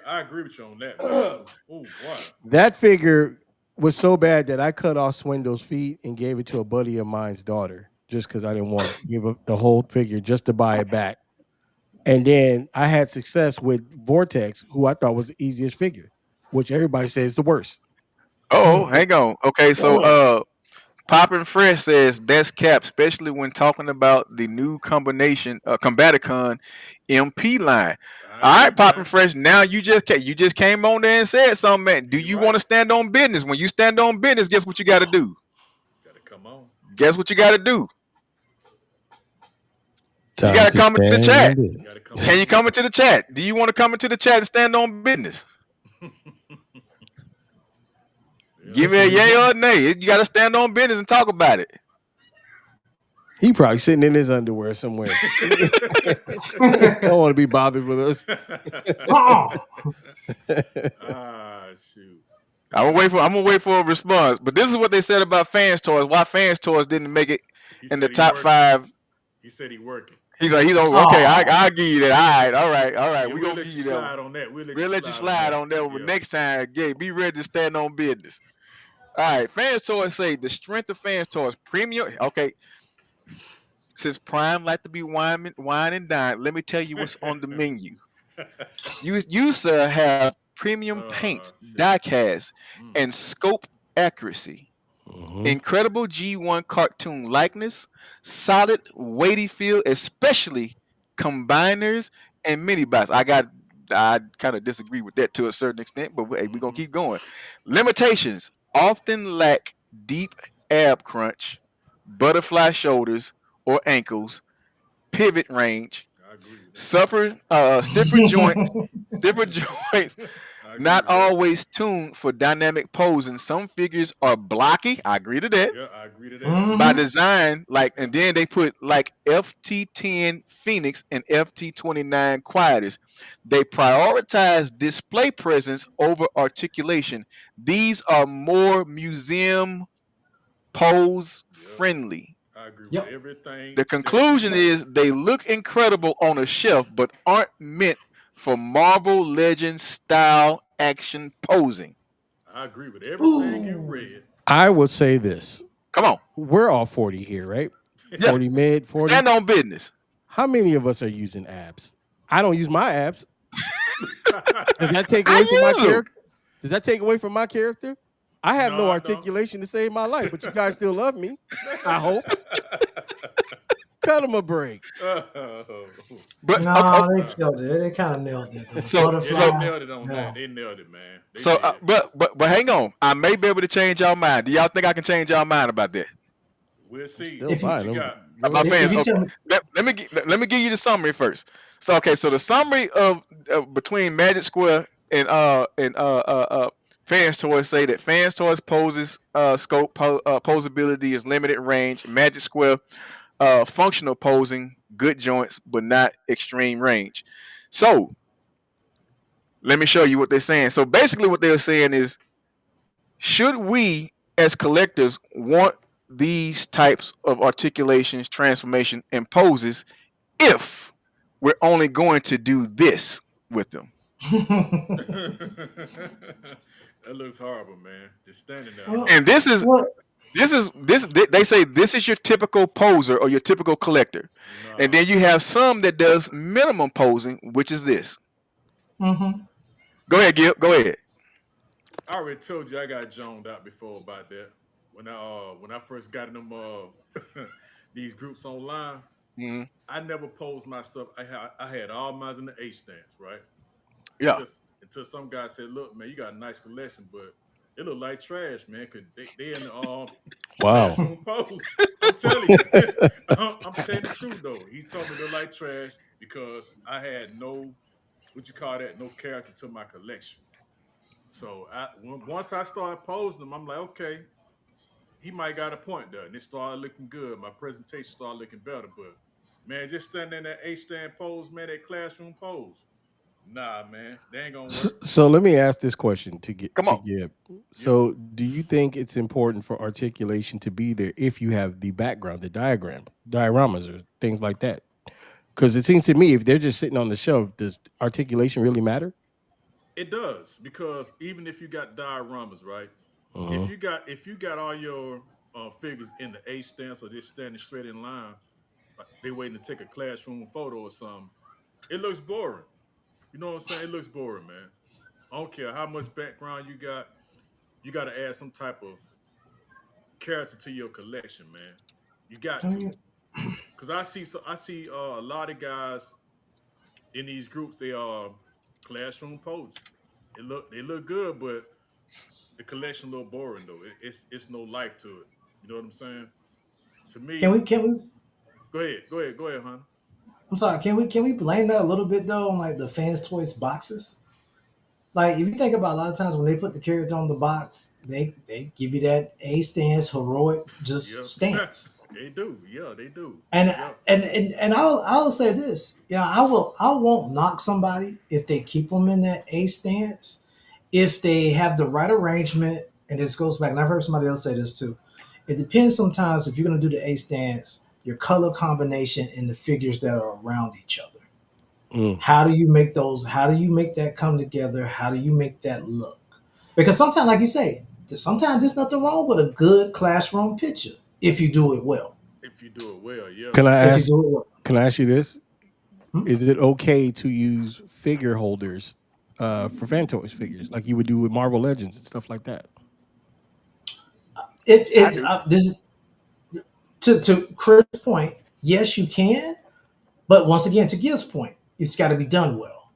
I agree with you on that. Man. Oh, boy. That figure was so bad that I cut off Swindle's feet and gave it to a buddy of mine's daughter just because I didn't want to give up the whole figure just to buy it back. And then I had success with Vortex, who I thought was the easiest figure, which everybody says is the worst. Oh, hang on. Okay, so Poppin' Fresh says that's cap, especially when talking about the new combination Combaticon MP line. All right, Poppin' Fresh. Now you just came on there and said something, man. Do you want to stand on business? When you stand on business, guess what you got to do? Got to come on. Guess what you got to do? You got to come into the chat. Can you come into the chat? Do you want to come into the chat and stand on business? Give me a yay or a nay. You got to stand on business and talk about it. He probably sitting in his underwear somewhere. Don't want to be bothered with us. Shoot. I'm gonna wait for a response. But this is what they said about Fans Toys. Why Fans Toys didn't make it in the top 5. He said he working. He's okay. I'll give you that. All right. Yeah, We're gonna give you that. Slide on that. We'll let you slide on that. But next time, be ready to stand on business. All right. Fans Toys say the strength of Fans Toys premium. Okay. Since Prime like to be wine and dine, let me tell you what's on the menu. You sir have premium paint, die cast, and scope accuracy. Incredible G1 cartoon likeness, solid weighty feel, especially combiners and mini bots. I kind of disagree with that to a certain extent, but hey, we're gonna keep going. Limitations: often lack deep ab crunch, butterfly shoulders or ankles, pivot range, stiffer joints, not always tuned for dynamic posing. Some figures are blocky. I agree to that. Yeah, I agree to that. By design, and then they put FT10 Phoenix and FT29 Quietus. They prioritize display presence over articulation. These are more museum pose friendly. I agree with everything. The conclusion is they look incredible on a shelf, but aren't meant for Marvel Legends style action posing. I agree with everything you read. I would say this. Come on. We're all 40 here, right? 40 mid, 40. Stand on business. How many of us are using abs? I don't use my abs. Does that take away from my character? Does that take away from my character? I have no articulation to save my life, but you guys still love me. I hope. Cut them a break. But no, they killed it. They kind of nailed it. They nailed it on that. They nailed it, man. But hang on. I may be able to change y'all mind. Do y'all think I can change y'all mind about that? We'll see. About fans. Okay. Let me give you the summary first. So the summary of between Magic Square and Fans Toys say that Fans Toys poses scope posability is limited range. Magic Square functional posing, good joints, but not extreme range. So let me show you what they're saying. So basically what they're saying is, should we as collectors want these types of articulations, transformation, and poses if we're only going to do this with them? That looks horrible, man. Just standing there. And this is they say this is your typical poser or your typical collector. And then you have some that does minimum posing, which is this. Mm-hmm. Go ahead, Gil. Go ahead. I already told you I got zoned out before about that. When I first got in them these groups online, Hmm. I never posed my stuff. I had all mine in the H stance, right? Yeah. Until until some guy said, "Look, man, you got a nice collection, but it look like trash, man. Cause they in the Wow. classroom pose." I'm telling you, I'm telling the truth though. He told me it look like trash because I had no what you call that, no character to my collection. So once I started posing them, I'm like, okay, he might got a point there, and it started looking good. My presentation started looking better, but man, just standing in that H stand pose, man, that classroom pose. Nah, man, they ain't gonna work. So let me ask this question to get Come to on. Gib. Yeah, So do you think it's important for articulation to be there if you have the background, the dioramas or things like that? Because it seems to me if they're just sitting on the shelf, does articulation really matter? it does because even if you got dioramas, right? If Hmm. you got all your figures in the H stance or just standing straight in line, like they waiting to take a classroom photo or something, it looks boring. You know what I'm saying? It looks boring, man. I don't care how much background you got. You got to add some type of character to your collection, man. You got I to, mean, cause I see a lot of guys in these groups. They are classroom poses. They look good, but the collection a little boring though. It's no life to it. You know what I'm saying? To can we me, can we go ahead, hon. I'm sorry, can we blame that a little bit though on like the fans toys boxes? Like if you think about a lot of times when they put the character on the box, they give you that A stance, heroic just Yeah, stance. they do. Yeah, they do. And Yeah, I'll say this, I won't knock somebody if they keep them in that A stance, if they have the right arrangement. And this goes back, and I've heard somebody else say this too. It depends sometimes if you're going to do the A stance, your color combination and the figures that are around each other. Mm. How do you make those? How do you make that come together? How do you make that look? Because sometimes, like you say, sometimes there's nothing wrong with a good classroom picture if you do it well. if you do it well, yeah. Can I If you ask? do it well. Can I ask you this? Hmm? Is it okay to use figure holders for fan toys figures like you would do with Marvel Legends and stuff like that? I It's do. this to Chris' point. Yes, you can, but once again, to Gil's point, it's got to be done well.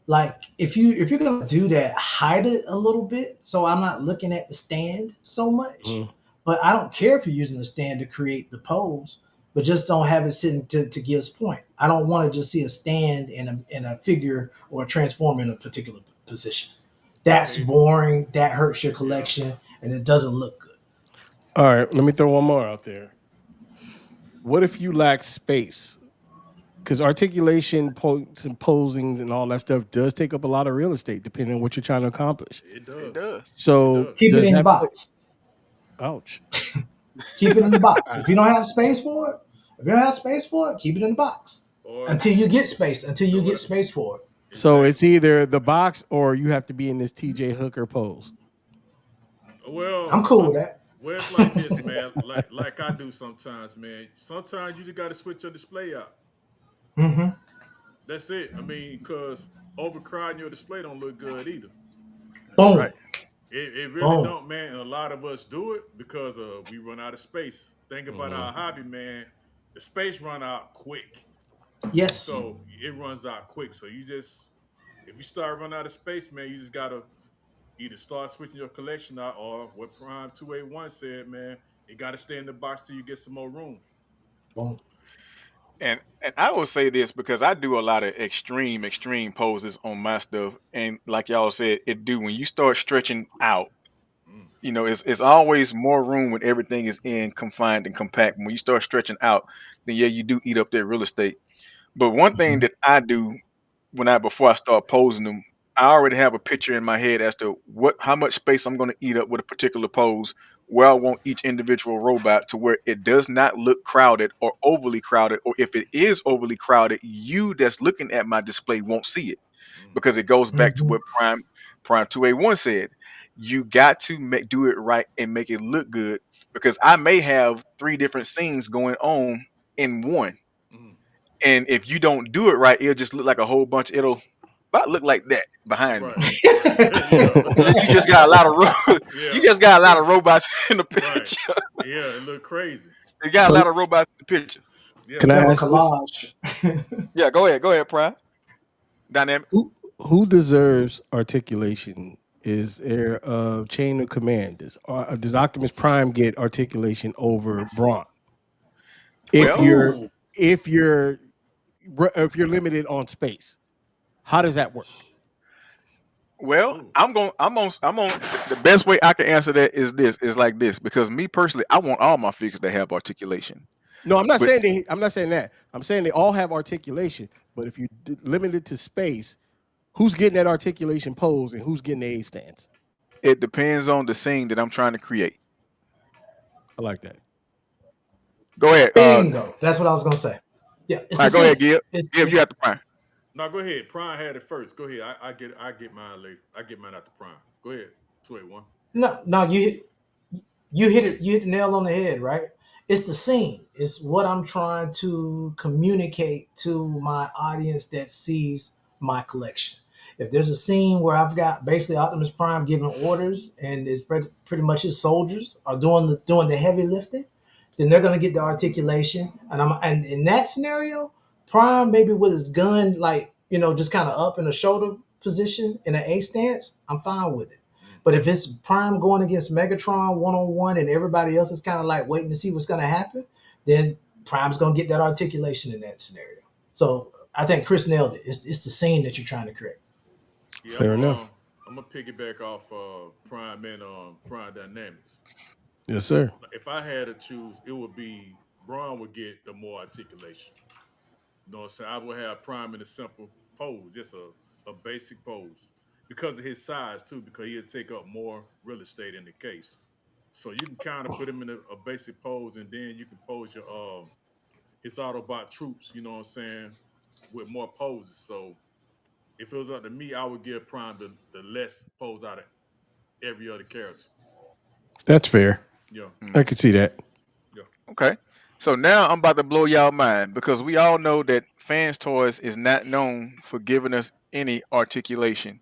Like if you're gonna do that, hide it a little bit so I'm not looking at the stand so much. Mhm. But I don't care if you're using the stand to create the pose, but just don't have it sitting to Gil's point. I don't want to just see a stand and a figure or a transform in a particular position. That's Okay, boring. That hurts your yeah. collection, and it doesn't look good. All right, let me throw one more out there. What if you lack space? Because articulation, points, and posings, and all that stuff does take up a lot of real estate, depending on what you're trying to accomplish. It It does. does. It So, does. Keep it does in the that play? box. Ouch. Keep it in the box. If you don't have space for it, if you don't have space for it, keep it in the box Or until you get space. Until you or get space for it. So it's exactly. either the box or you have to be in this TJ Hooker pose. Well, I'm cool with that. well, it's like this, man. Like I do sometimes, man. Sometimes you just got to switch your display out. Hmm. That's it. I mean, because overcrowding your display don't look good either. That's right. Boom, It really boom. don't, man. And a lot of us do it because we run out of space. Think about Mhm. our hobby, man. The space run out quick, Yes, so it runs out quick. So if you start running out of space, man, you just gotta either start switching your collection out, or what Prime 281 said, man, it got to stay in the box till you get some more room. boom. And I will say this because I do a lot of extreme poses on my stuff, and like y'all said, it do when you start stretching out. Mm, It's always more room when everything is in confined and compact. When you start stretching out, then yeah, you do eat up that real estate. But one thing Mhm. that I do before I start posing them, I already have a picture in my head as to how much space I'm going to eat up with a particular pose, where I want each individual robot to where it does not look crowded or overly crowded, or if it is overly crowded, you that's looking at my display won't see it mm, because it goes back to Mhm. what Prime 281 said. You got to do it right and make it look good because I may have three different scenes going on in one. mm. And if you don't do it right, it'll just look like a whole bunch. It'll. about look like that behind me. Right. Yeah. You just got a lot of Yeah. you just got a lot of robots in the Right. picture. Yeah. It looked crazy. You got a So lot of robots in the picture. Yeah. can You I have a ask this? collage. Yeah, go ahead, Prime. Dynamic. Who deserves articulation? Is there a chain of command? Does Optimus Prime get articulation over Braun? If Well, you're Ooh. if you're if you're limited on space, how does that work? well, Ooh. I'm on the best way I can answer that is like this because me personally, I want all my figures to have articulation. No, I'm not But saying I'm not saying that. I'm saying they all have articulation, but if you're limited to space, who's getting that articulation pose and who's getting the A stance? it depends on the scene that I'm trying to create. I like that. Go ahead. Bingo. That's what I was gonna say. Yeah, it's All the right, go ahead, same. Gib. Gib, It's you got the Prime. No, go ahead. Prime had it first. Go ahead. I get mine later. I get mine after Prime. Go ahead. 281. no, you hit the nail on the head, right? It's the scene. It's what I'm trying to communicate to my audience that sees my collection. If there's a scene where I've got basically Optimus Prime giving orders and it's pretty much his soldiers are doing the heavy lifting, then they're gonna get the articulation. And in that scenario, Prime maybe with his gun like just kind of up in a shoulder position in an A stance, I'm fine with it. But if it's Prime going against Megatron one on one and everybody else is kind of like waiting to see what's going to happen, then Prime's going to get that articulation in that scenario. So I think Chris nailed it. It's the scene that you're trying to create. Yeah, Fair enough. I'm gonna piggyback off Prime and Prime Dynamics. Yes, sir. If I had to choose, it would be Braun would get the more articulation. You know what I'm saying? I would have Prime in a simple pose, just a basic pose. Because of his size too, because he'll take up more real estate in the case. So you can kind of put him in a basic pose and then you can pose your his Autobot troops, you know what I'm saying, with more poses. So if it was up to me, I would give Prime the less pose out of every other character. That's fair. Yeah, I could see that. yeah. Okay. So now I'm about to blow y'all mind because we all know that Fans Toys is not known for giving us any articulation.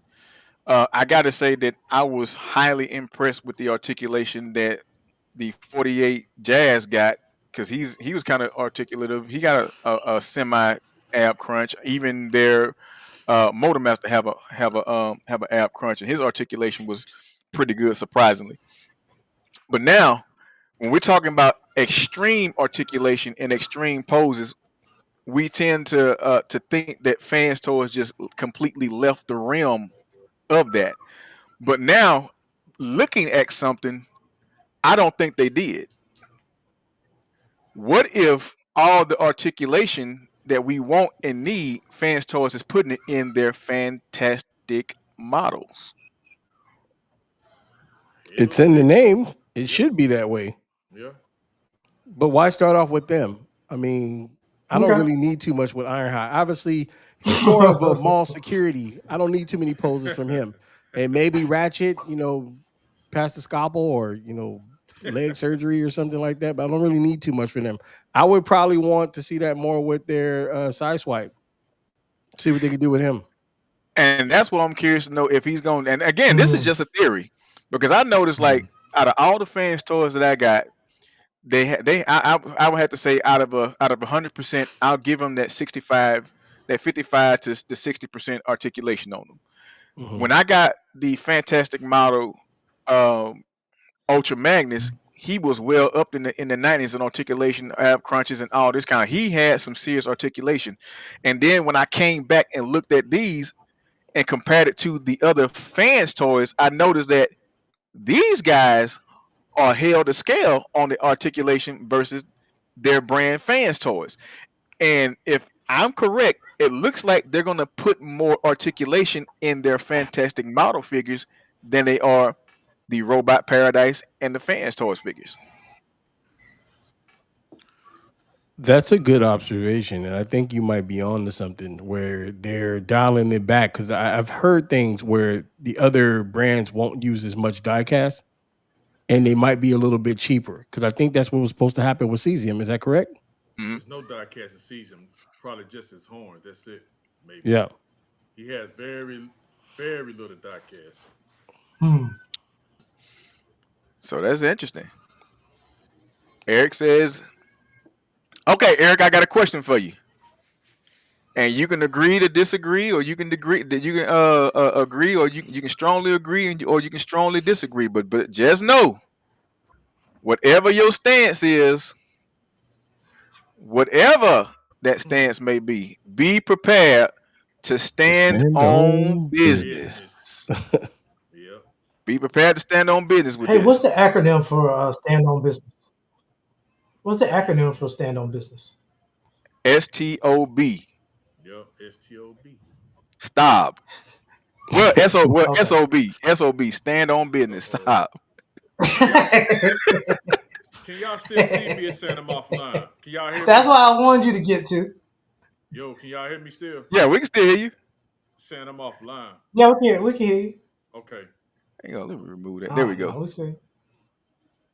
I got to say that I was highly impressed with the articulation that the 48 Jazz got because he was kind of articulative. He got a semi ab crunch. Even their Motor Master have an ab crunch, and his articulation was pretty good, surprisingly. But now when we're talking about extreme articulation and extreme poses, we tend to think that Fans Toys just completely left the realm of that. But now, looking at something, I don't think they did. What if all the articulation that we want and need, Fans Toys is putting it in their fantastic models? It's It'll in the fit. name. It Yeah, should be that way. yeah. But why start off with them? I mean, I don't Okay. really need too much with Ironhide. Obviously, he's more of a mall security. I don't need too many poses from him. And maybe Ratchet, past the scalpel or, leg surgery or something like that. But I don't really need too much for them. I would probably want to see that more with their side swipe. See what they can do with him. And that's what I'm curious to know if he's going. And again, this is Mm, just a theory because I noticed like mm. out of all the Fans Toys that I got, I would have to say out of 100%, I'll give them that 65, that 55 to 60% articulation on them. Mhm. When I got the fantastic model um, Ultra Magnus, he was well up in the 90s in articulation, ab crunches, and all this kind of. He had some serious articulation, and then when I came back and looked at these and compared it to the other Fans Toys, I noticed that these guys are held to scale on the articulation versus their brand Fans Toys. And if I'm correct, it looks like they're going to put more articulation in their fantastic model figures than they are the Robot Paradise and the Fans Toys figures. That's a good observation, and I think you might be on to something where they're dialing it back because I've heard things where the other brands won't use as much diecast, and they might be a little bit cheaper because I think that's what was supposed to happen with Cesium. Is that correct? Mhm. There's no die cast in season. Probably just his horns. That's it. Maybe. Yeah. He has very, very little diecast. Hmm. So that's interesting. Eric says, "Okay, Eric, I got a question for you, and you can agree to disagree, or you can agree that you can agree, or you can strongly agree, or you can strongly disagree. But just know, whatever your stance is, whatever that stance may be prepared to stand Stand on on business. Business. Yep. Be prepared to stand on business with Hey, this. what's the acronym for stand on business? What's the acronym for stand on business? STOB. Yep. STOB. Stop. Well, Okay. SOB. Stand on business. Uh-oh. Stop. Can y'all still see me? It's saying I'm offline. Can y'all hear That's me? what I wanted you to get to. Yo, can y'all hear me still? Yeah, we can still hear you. Saying I'm offline. Yeah, we can hear you. Okay. Hang on, let me remove that. There we Ah, go. no, we see.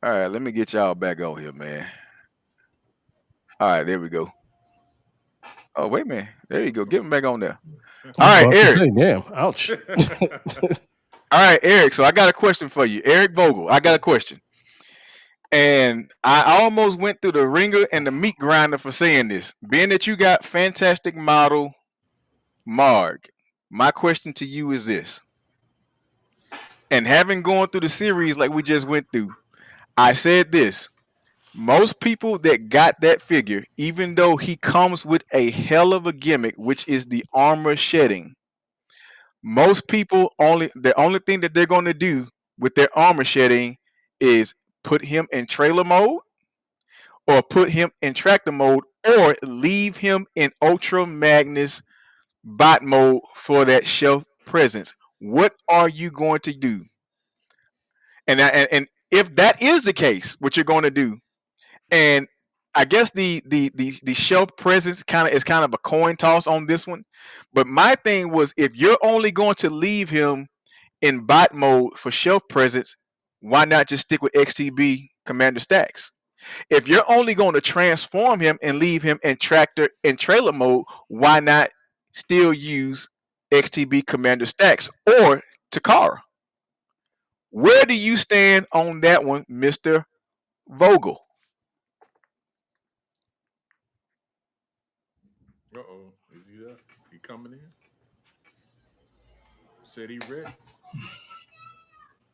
All right, let me get y'all back on here, man. All right, there we go. Oh, wait a minute. There you go. Get him back on there. I All was right, about to Eric. say, damn, ouch. All right, Eric. So I got a question for you. Eric Vogel, I got a question. And I almost went through the ringer and the meat grinder for saying this. Being that you got fantastic model Marg, my question to you is this. And having gone through the series like we just went through, I said this. Most people that got that figure, even though he comes with a hell of a gimmick, which is the armor shedding, most people the only thing that they're going to do with their armor shedding is put him in trailer mode or put him in tractor mode or leave him in Ultra Magnus bot mode for that shelf presence. What are you going to do? And if that is the case, what you're going to do, and I guess the shelf presence kind of a coin toss on this one. But my thing was, if you're only going to leave him in bot mode for shelf presence, why not just stick with XTB Commander Stacks? If you're only going to transform him and leave him in tractor and trailer mode, why not still use XTB Commander Stacks or Takara? Where do you stand on that one, Mr. Vogel? Uh-oh. Is he there? He coming in? Said he ready.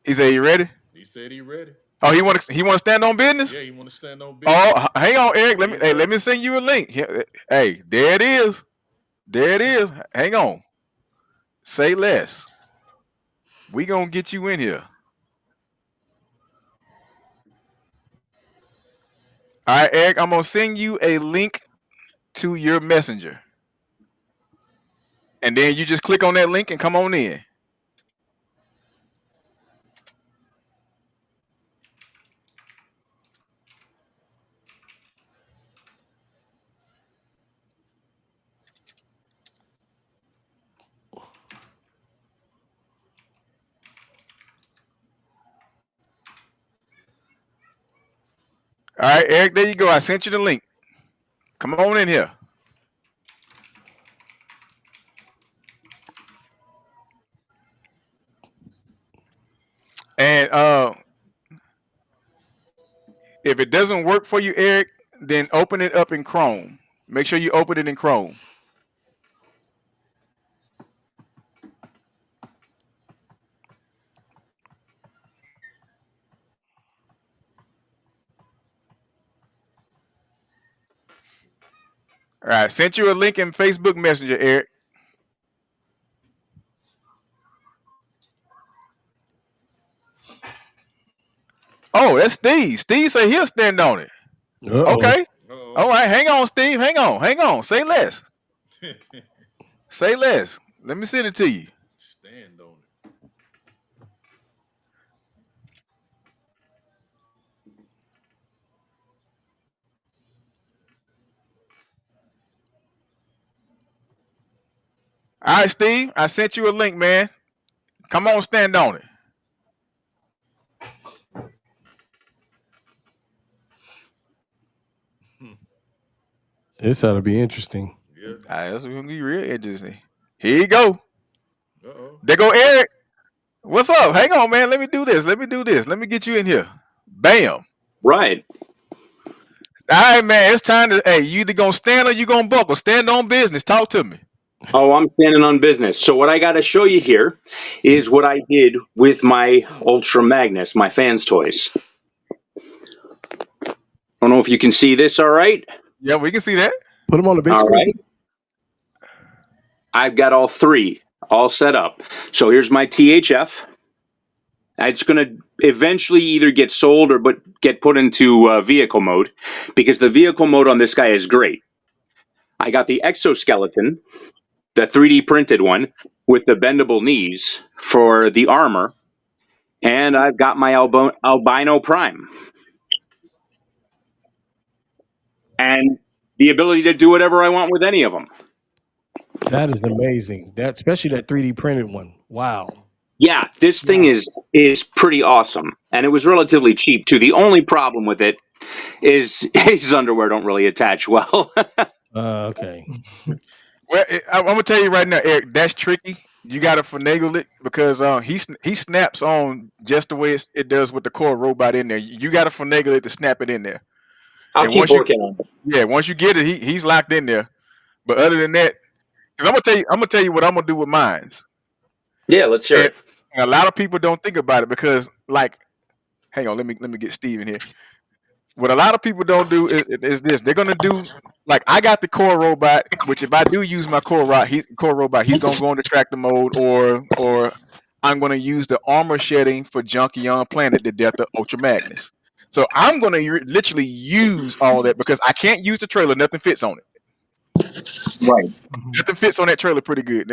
He said, "You ready?" He said he ready. Oh, he want to stand on business. Yeah, he want to stand on business. Oh, hang on, Eric. He's Let ready. me send you a link. Hey, there it is. There it is. Hang on. Say less. We gonna get you in here. All right, Eric. I'm gonna send you a link to your messenger, and then you just click on that link and come on in. All right, Eric. There you go. I sent you the link. Come on in here. And if it doesn't work for you, Eric, then open it up in Chrome. Make sure you open it in Chrome. All right, sent you a link in Facebook Messenger, Eric. Oh, that's Steve. Steve say he'll stand on it. Uh-oh. Okay. All right, hang on, Steve. Hang on. Say less. Say less. Let me send it to you. Stand on it. All right, Steve. I sent you a link, man. Come on, stand on it. This ought to be interesting. Yeah. All right, that's gonna be real interesting. Here you go. Uh-oh. There go Eric. What's up? Hang on, man. Let me do this. Let me do this. Let me get you in here. Bam. Right. All right, man. It's time to. Hey, you either gonna stand or you gonna buckle. Stand on business. Talk to me. Oh, I'm standing on business. So what I got to show you here is what I did with my Ultra Magnus, my fans toys. I don't know if you can see this. All right. Yeah, we can see that. Put them on the big All screen. right. I've got all three all set up. So here's my THF. It's going to eventually either get sold or get put into vehicle mode, because the vehicle mode on this guy is great. I got the exoskeleton, the 3D printed one with the bendable knees for the armor, and I've got my albino prime and the ability to do whatever I want with any of them. That is amazing. That especially that 3D printed one. Wow. Yeah, this thing is pretty awesome, and it was relatively cheap too. The only problem with it is his underwear don't really attach well. Okay. Well, I'm gonna tell you right now, Eric. That's tricky. You gotta finagle it because he snaps on just the way it does with the core robot in there. You gotta finagle it to snap it in there. I'll And keep working on it. once you get it, he's locked in there. But other than that, because I'm gonna tell you what I'm gonna do with mines. Yeah, let's hear And, it. and a lot of people don't think about it because, like, hang on, let me get Steven here. What a lot of people don't do is this. They're gonna do like I got the core robot, which if I do use my core robot, he's gonna go into tractor mode, or I'm gonna use the armor shedding for Junkion Planet, the Death of Ultra Magnus. So I'm gonna literally use all that because I can't use the trailer. Nothing fits on it. Right. Nothing fits on that trailer pretty good.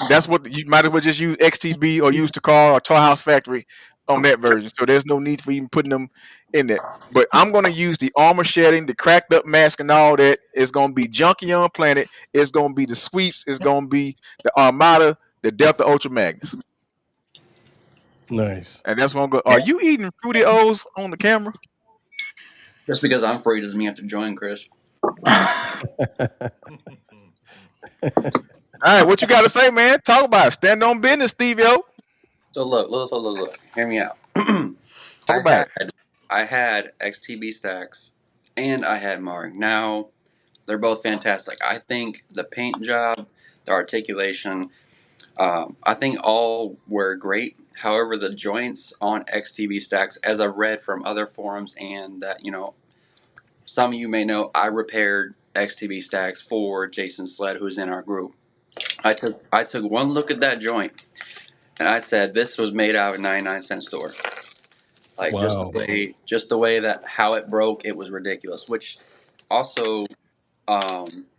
That's what you might as well just use XTB or use the car or Toy House Factory on that version. So there's no need for even putting them in there. But I'm gonna use the armor shedding, the cracked up mask, and all that. It's gonna be Junkion Planet. It's gonna be the sweeps. It's gonna be the Armada, the Delta Ultra Magnus, Nice. and that's what I'm going. Are you eating Fruity O's on the camera? Just because I'm free doesn't mean you have to join, Chris. All right, what you got to say, man? Talk about it. Stand on business, Steve. Yo, So look. Hear me out. talk about it. I had XTB stacks and I had Marg. Now they're both fantastic. I think the paint job, the articulation, I think all were great. However, the joints on XTB stacks, as I've read from other forums, and that some of you may know, I repaired XTB stacks for Jason Sled, who's in our group. I took one look at that joint, and I said this was made out of a 99-cent store. Like Wow. just the way that how it broke, it was ridiculous. Which also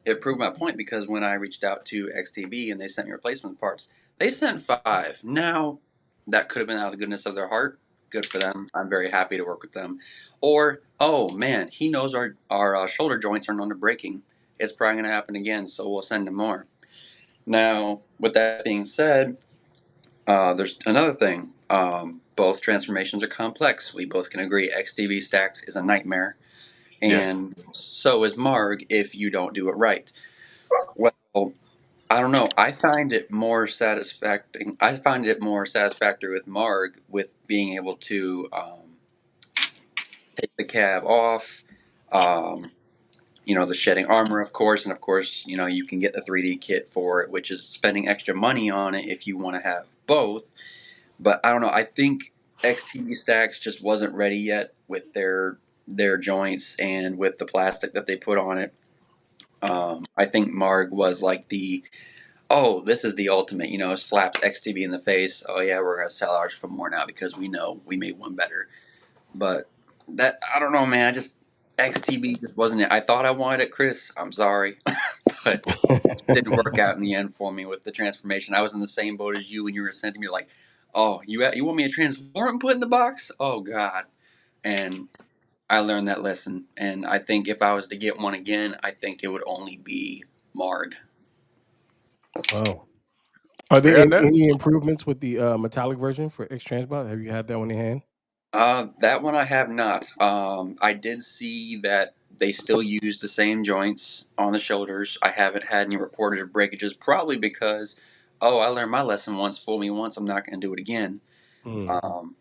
it proved my point, because when I reached out to XTB and they sent me replacement parts, they sent 5. Now that could have been out of the goodness of their heart. Good for them. I'm very happy to work with them. Or, oh man, he knows our shoulder joints are known to breaking. It's probably going to happen again, so we'll send him more. Now, with that being said, there's another thing. Both transformations are complex. We both can agree XTB stacks is a nightmare, and so is Marg if you don't do it right. Well, I don't know. I find it more satisfactory. I find it more satisfactory with Marg, with being able to take the cab off. The shedding armor, of course, and of course, you can get the 3D kit for it, which is spending extra money on it if you want to have both. But I don't know. I think XTB Stacks just wasn't ready yet with their joints and with the plastic that they put on it. I think Marg was like this is the ultimate, slaps XTB in the face. Oh yeah, we're gonna sell ours for more now because we know we made one better. But that, I don't know, man. XTB just wasn't it. I thought I wanted it, Chris. I'm sorry, but it didn't work out in the end for me with the transformation. I was in the same boat as you when you were sending me like, oh, you want me to transform and put in the box? Oh God. And I learned that lesson. And I think if I was to get one again, I think it would only be Marg. Wow. Are there Fair enough. any improvements with the metallic version for X Transbot? Have you had that one in hand? That one I have not. I did see that they still use the same joints on the shoulders. I haven't had any reported breakages, probably because oh, I learned my lesson once, fool me once, I'm not going to do it again.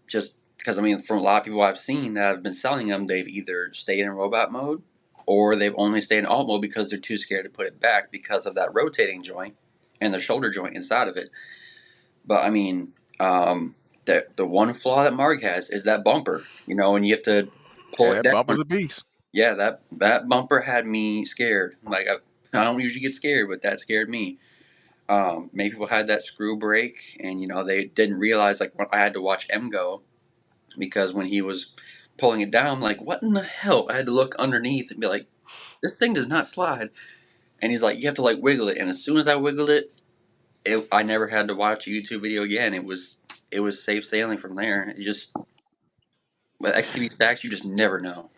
Just because, I mean, from a lot of people I've seen that have been selling them, they've either stayed in robot mode or they've only stayed in alt mode because they're too scared to put it back because of that rotating joint and the shoulder joint inside of it. But I mean, the one flaw that Marg has is that bumper, you know, and you have to pull Yeah, it that down. bumper's a beast. Yeah, that bumper had me scared. Like I don't usually get scared, but that scared me. Many people had that screw break, and you know they didn't realize like when I had to watch M go because when he was pulling it down, I'm like, what in the hell? I had to look underneath and be like, this thing does not slide. And he's like, you have to like wiggle it. And as soon as I wiggled it, I never had to watch a YouTube video again. It was safe sailing from there. You just with XTV stacks, you just never know.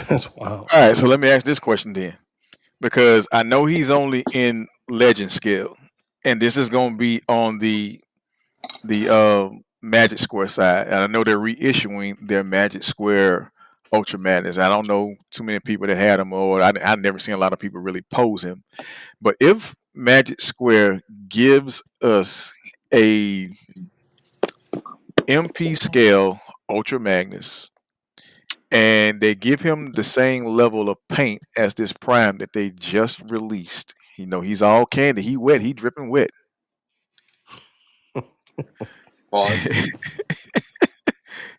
That's wild. All right, so let me ask this question then, because I know he's only in legend scale, and this is going to be on the Magic Square side, and I know they're reissuing their Magic Square Ultra Madness. I don't know too many people that had him, or I've never seen a lot of people really pose him. But if Magic Square gives us a MP scale Ultra Magnus, and they give him the same level of paint as this Prime that they just released, you know, he's all candy, he wet, he dripping wet. Well,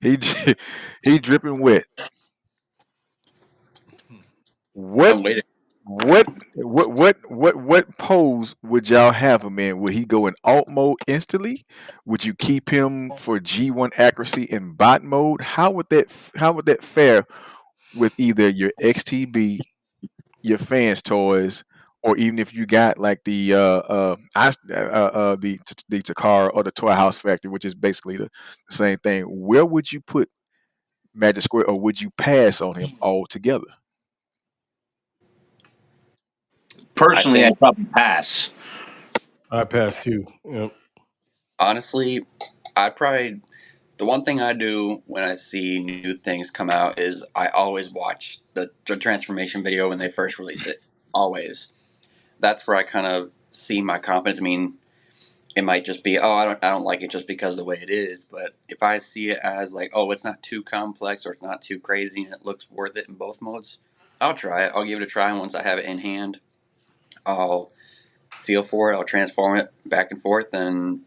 he he dripping wet. What I'm waiting. what pose would y'all have him in? Would he go in alt mode instantly? Would you keep him for G1 accuracy in bot mode? How would that fare with either your XTB, your fans toys, or even if you got like the Takara or the Toy House Factory, which is basically the same thing? Where would you put Magic Square, or would you pass on him altogether? Personally, think I'd probably pass. I passed too. Yep. honestly, the one thing I do when I see new things come out is I always watch the transformation video when they first release it. Always. That's where I kind of see my confidence. I mean, it might just be, oh, I don't like it just because of the way it is. But if I see it as like, oh, it's not too complex or it's not too crazy and it looks worth it in both modes, I'll try it. I'll give it a try. And once I have it in hand, I'll feel for it. I'll transform it back and forth. And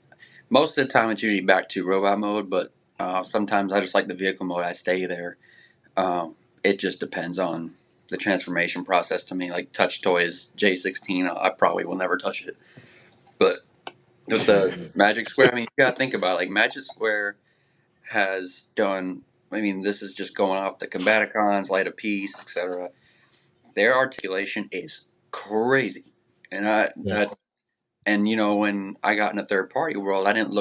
most of the time, it's usually back to robot mode. But sometimes I just like the vehicle mode. I stay there. It just depends on the transformation process to me. Like Touch Toys J16, I probably will never touch it. But with the Magic Square, I mean, you gotta think about it. Like Magic Square has done. I mean, this is just going off the Combaticons, Light of Peace, etc. Their articulation is crazy, and that's and you know when I got in a third party world, I didn't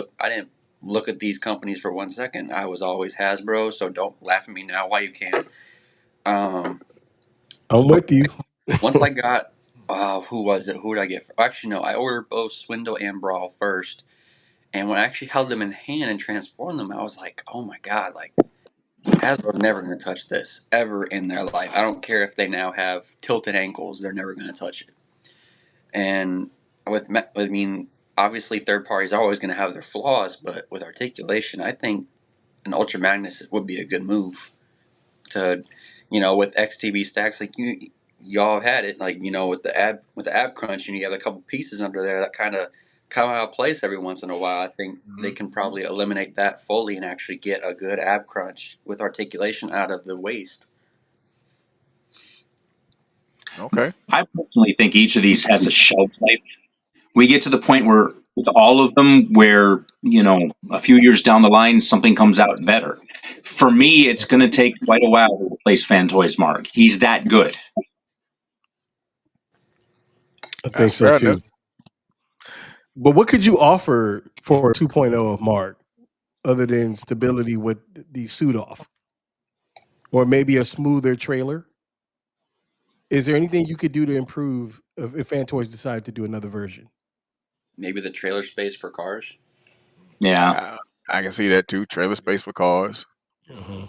look at these companies for 1 second. I was always Hasbro, so don't laugh at me now. Why you can't? I'm But with you. once I got, who was it? Who did I get? Actually, no, I ordered both Swindle and Brawl first. And when I actually held them in hand and transformed them, I was like, oh my God, like Hasbro's never going to touch this ever in their life. I don't care if they now have tilted ankles, they're never going to touch it. And I mean, obviously third parties are always going to have their flaws, but with articulation, I think an Ultra Magnus would be a good move to, you know, with XTB stacks, like y'all had it, like, you know, with the ab crunch, and you have a couple pieces under there that kind of come out of place every once in a while. I think they can probably eliminate that fully and actually get a good ab crunch with articulation out of the waist. Okay. I personally think each of these has a shelf life. We get to the point where with all of them where, you know, a few years down the line, something comes out better. For me, it's going to take quite a while to replace Fantoys Mark. He's that good. I think That's so fair too. enough. But what could you offer for a 2.0 of Mark other than stability with the suit off? Or maybe a smoother trailer? Is there anything you could do to improve if Fantoys decide to do another version? Maybe the trailer space for cars. Yeah. I can see that too. Trailer space for cars. Mm-hmm.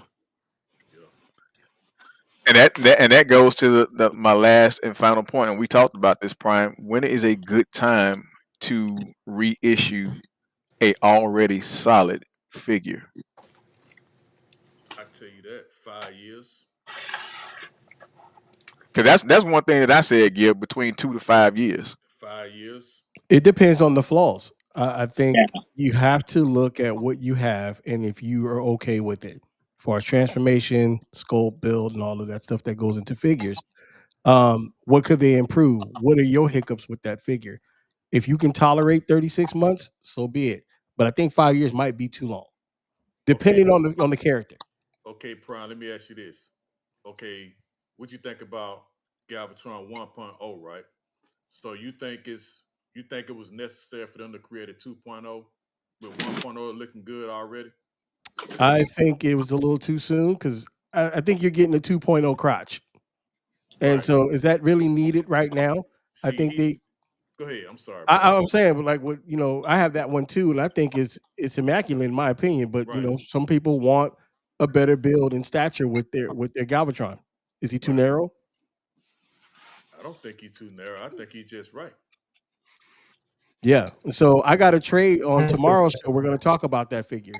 And that goes to my last and final point. And we talked about this, Prime. When is a good time to reissue a already solid figure? I tell you that 5 years. Because that's one thing that I said, Gil, between 2 to 5 years. 5 years. It depends on the flaws. I think Yeah. you have to look at what you have and if you are okay with it. For our transformation, sculpt, build, and all of that stuff that goes into figures. What could they improve? What are your hiccups with that figure? If you can tolerate 36 months, so be it. But I think 5 years might be too long, Okay, depending on the character. okay, Prime. Let me ask you this. Okay, what you think about Galvatron 1.0, right? So you think it was necessary for them to create a 2.0 with 1.0 looking good already? I think it was a little too soon because I think you're getting a 2.0 crotch. And Right. so is that really needed right now? I See, think they go ahead. I'm sorry, I, brother. I'm saying, but like what I have that one too, and I think it's immaculate in my opinion. But Right, some people want a better build and stature with their Galvatron. Is he too right. narrow? I don't think he's too narrow. I think he's just right. Yeah. So I got a trade on That's tomorrow's show. We're going to talk about that figure.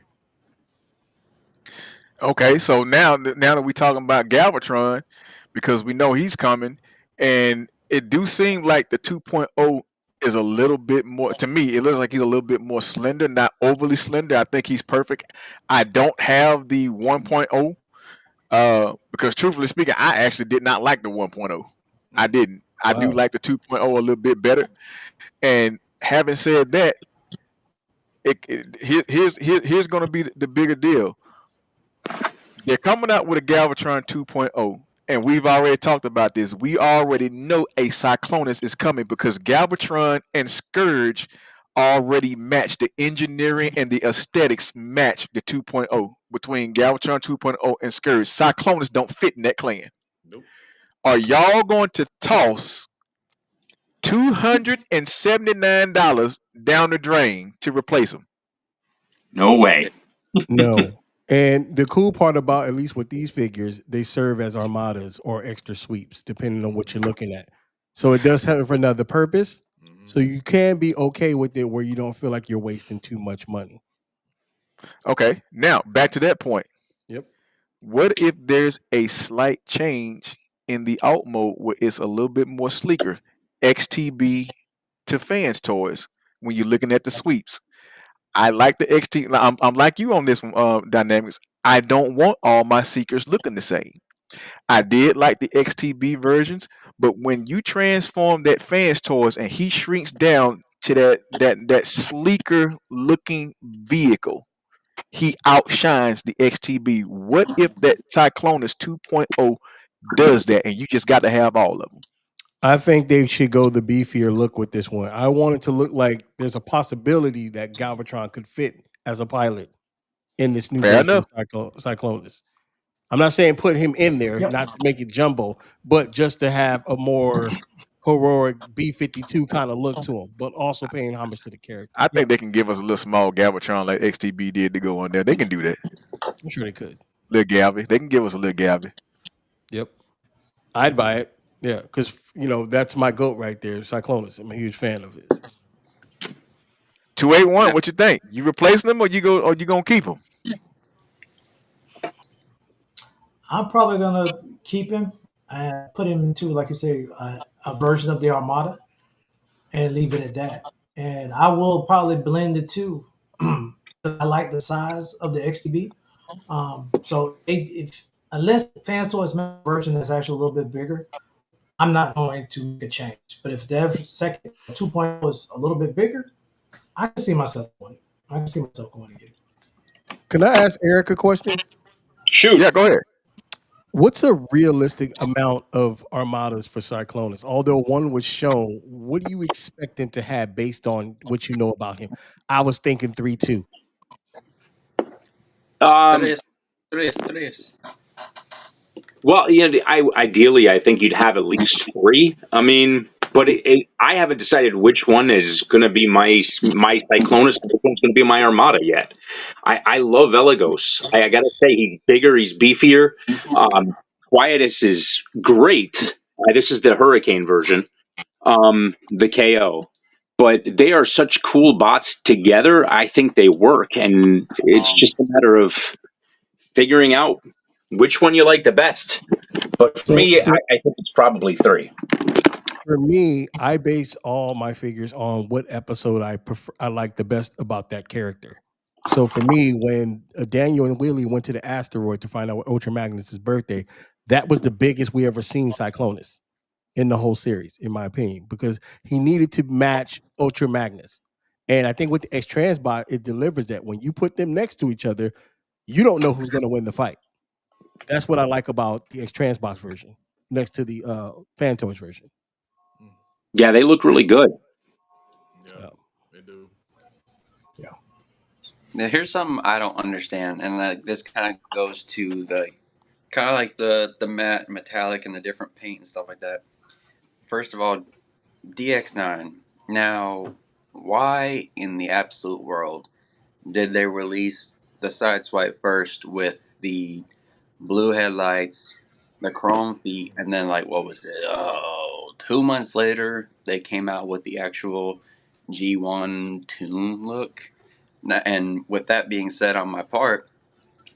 Okay, so now that we talking about Galvatron, because we know he's coming, and it do seem like the 2.0 is a little bit more, to me, it looks like he's a little bit more slender, not overly slender. I think he's perfect. I don't have the 1.0, because truthfully speaking, I actually did not like the 1.0. I Mm. didn't. I do Wow. like the 2.0 a little bit better. And having said that, here's going to be the bigger deal. They're coming out with a Galvatron 2.0, and we've already talked about this. We already know a Cyclonus is coming because Galvatron and Scourge already match. The engineering and the aesthetics match the 2.0 between Galvatron 2.0 and Scourge. Cyclonus don't fit in that clan. Nope. Are y'all going to toss $279 down the drain to replace them? No way. No. And the cool part about, at least with these figures, they serve as armadas or extra sweeps, depending on what you're looking at. So it does have another purpose. Hmm. So you can be okay with it where you don't feel like you're wasting too much money. Okay, now back to that point. Yep. What if there's a slight change in the alt mode where it's a little bit more sleeker? XTB to fans toys when you're looking at the sweeps. I like the XT. I'm like you on this one, Dynamics. I don't want all my seekers looking the same. I did like the XTB versions, but when you transform that fans toys and he shrinks down to that sleeker looking vehicle, he outshines the XTB. What if that Cyclonus 2.0 does that and you just got to have all of them? I think they should go the beefier look with this one. I want it to look like there's a possibility that Galvatron could fit as a pilot in this new Fair version enough. of Cyclonus. I'm not saying put him in there, Yep. not to make it jumbo, but just to have a more heroic B-52 kind of look to him, but also paying homage to the character. I think they can give us a little small Galvatron like XTB did to go on there. They can do that. I'm sure they could. Little Galvy. They can give us a little Galvy. Yep. I'd buy it. Yeah, because that's my goat right there, Cyclonus. I'm a huge fan of it. 281, what you think? You replacing them or you gonna keep them? I'm probably gonna keep him and put him into, like you say, a version of the Armada, and leave it at that. And I will probably blend the two. I like the size of the XTB. So if unless Fans Toys make a version that's actually a little bit bigger, I'm not going to make a change. But if their second 2.0 is a little bit bigger, I can see myself going. I can see myself going again. Can I ask Eric a question? Shoot. Yeah, go ahead. What's a realistic amount of armadas for Cyclonus? Although one was shown, what do you expect him to have based on what you know about him? I was thinking 3-2. Tres. Well, ideally, I think you'd have at least 3. I mean, but I haven't decided which one is going to be my Cyclonus and which one's going to be my Armada yet. I love Elagos. I got to say, he's bigger, he's beefier. Quietus is great. This is the Hurricane version, the KO. but they are such cool bots together. I think they work, and it's just a matter of figuring out which one you like the best. But for So me, I think it's probably 3. for me, I base all my figures on what episode I like the best about that character. So for me, when Daniel and Willie went to the asteroid to find out what Ultra Magnus' birthday, that was the biggest we ever seen Cyclonus in the whole series, in my opinion, because he needed to match Ultra Magnus. And I think with the X Transbot, it delivers that. When you put them next to each other, you don't know who's going to win the fight. That's what I like about the X Transbox version next to the Phantoms version. Yeah, they look really good. Yeah, they do. Now, here's something I don't understand, and this kind of goes to the kind of like the matte metallic and the different paint and stuff like that. First of all, DX9. Now, why in the absolute world did they release the Sideswipe first with the blue headlights, the chrome feet, and then like what was it? 2 months later they came out with the actual G1 Tune look. And with that being said, on my part,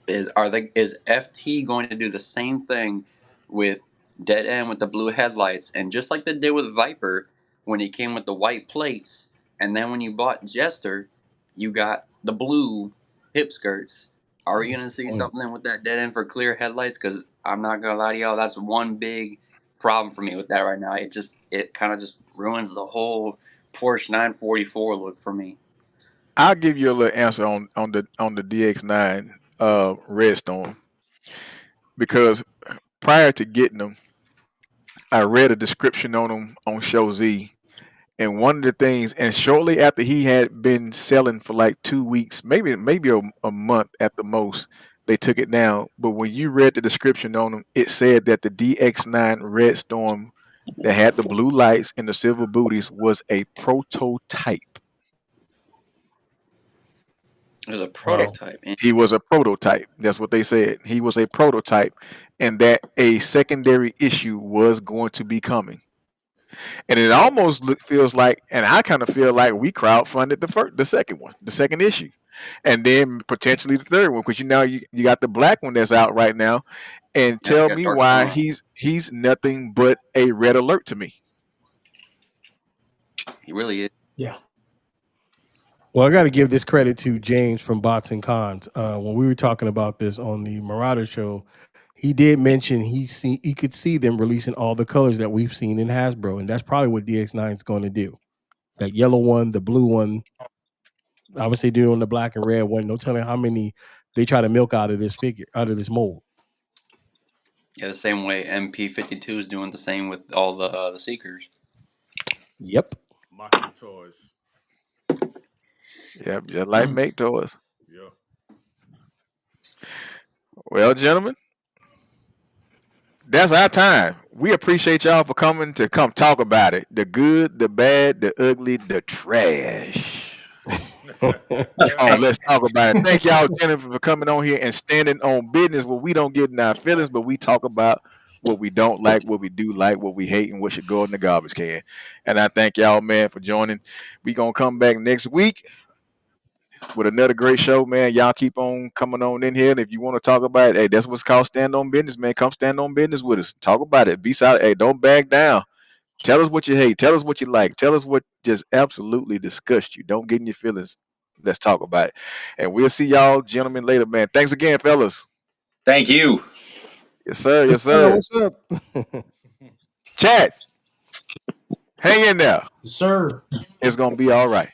is FT going to do the same thing with Dead End with the blue headlights, and just like they did with Viper when he came with the white plates, and then when you bought Jester, you got the blue hip skirts. Are we gonna see something with that Dead End for clear headlights? Because I'm not gonna lie to y'all, that's one big problem for me with that right now. It kind of just ruins the whole Porsche 944 look for me. I'll give you a little answer on the DX9 Red Storm, because prior to getting them, I read a description on them on Show Z, and one of the things, and shortly after he had been selling for like 2 weeks, maybe a month at the most, they took it down. But when you read the description on them, it said that the DX9 Red Storm that had the blue lights and the silver booties was a prototype. It was a prototype. Wow. He was a prototype. That's what they said. He was a prototype, and that a secondary issue was going to be coming. And it almost feels like, and I kind of feel like we crowdfunded the second issue, and then potentially the third one, because you got the black one that's out right now, and tell me why he's nothing but a red alert to me. He really is. Yeah. Well, I got to give this credit to James from Bots and Cons. When we were talking about this on the Marauder show, he did mention he could see them releasing all the colors that we've seen in Hasbro, and that's probably what DX9 is going to do. That yellow one, the blue one, obviously doing the black and red one. No telling how many they try to milk out of this mold. Yeah, the same way MP52 is doing the same with all the Seekers. Yep. Mocking toys. Yep, just like make toys. Yeah. Well, gentlemen, that's our time. We appreciate y'all for coming to come talk about it. The good, the bad, the ugly, the trash. Let's talk about it. Thank y'all, Jennifer, for coming on here and standing on business where we don't get in our feelings, but we talk about what we don't like, what we do like, what we hate, and what should go in the garbage can. And I thank y'all, man, for joining. We gonna come back next week with another great show, man. Y'all keep on coming on in here. And if you want to talk about it, hey, that's what's called stand on business, man. Come stand on business with us. Talk about it. Be solid. Hey, don't back down. Tell us what you hate. Tell us what you like. Tell us what just absolutely disgusts you. Don't get in your feelings. Let's talk about it. And we'll see y'all gentlemen later, man. Thanks again, fellas. Thank you. Yes, sir. Yes, sir. What's up? Chat. Hang in there. Yes, sir. It's going to be all right.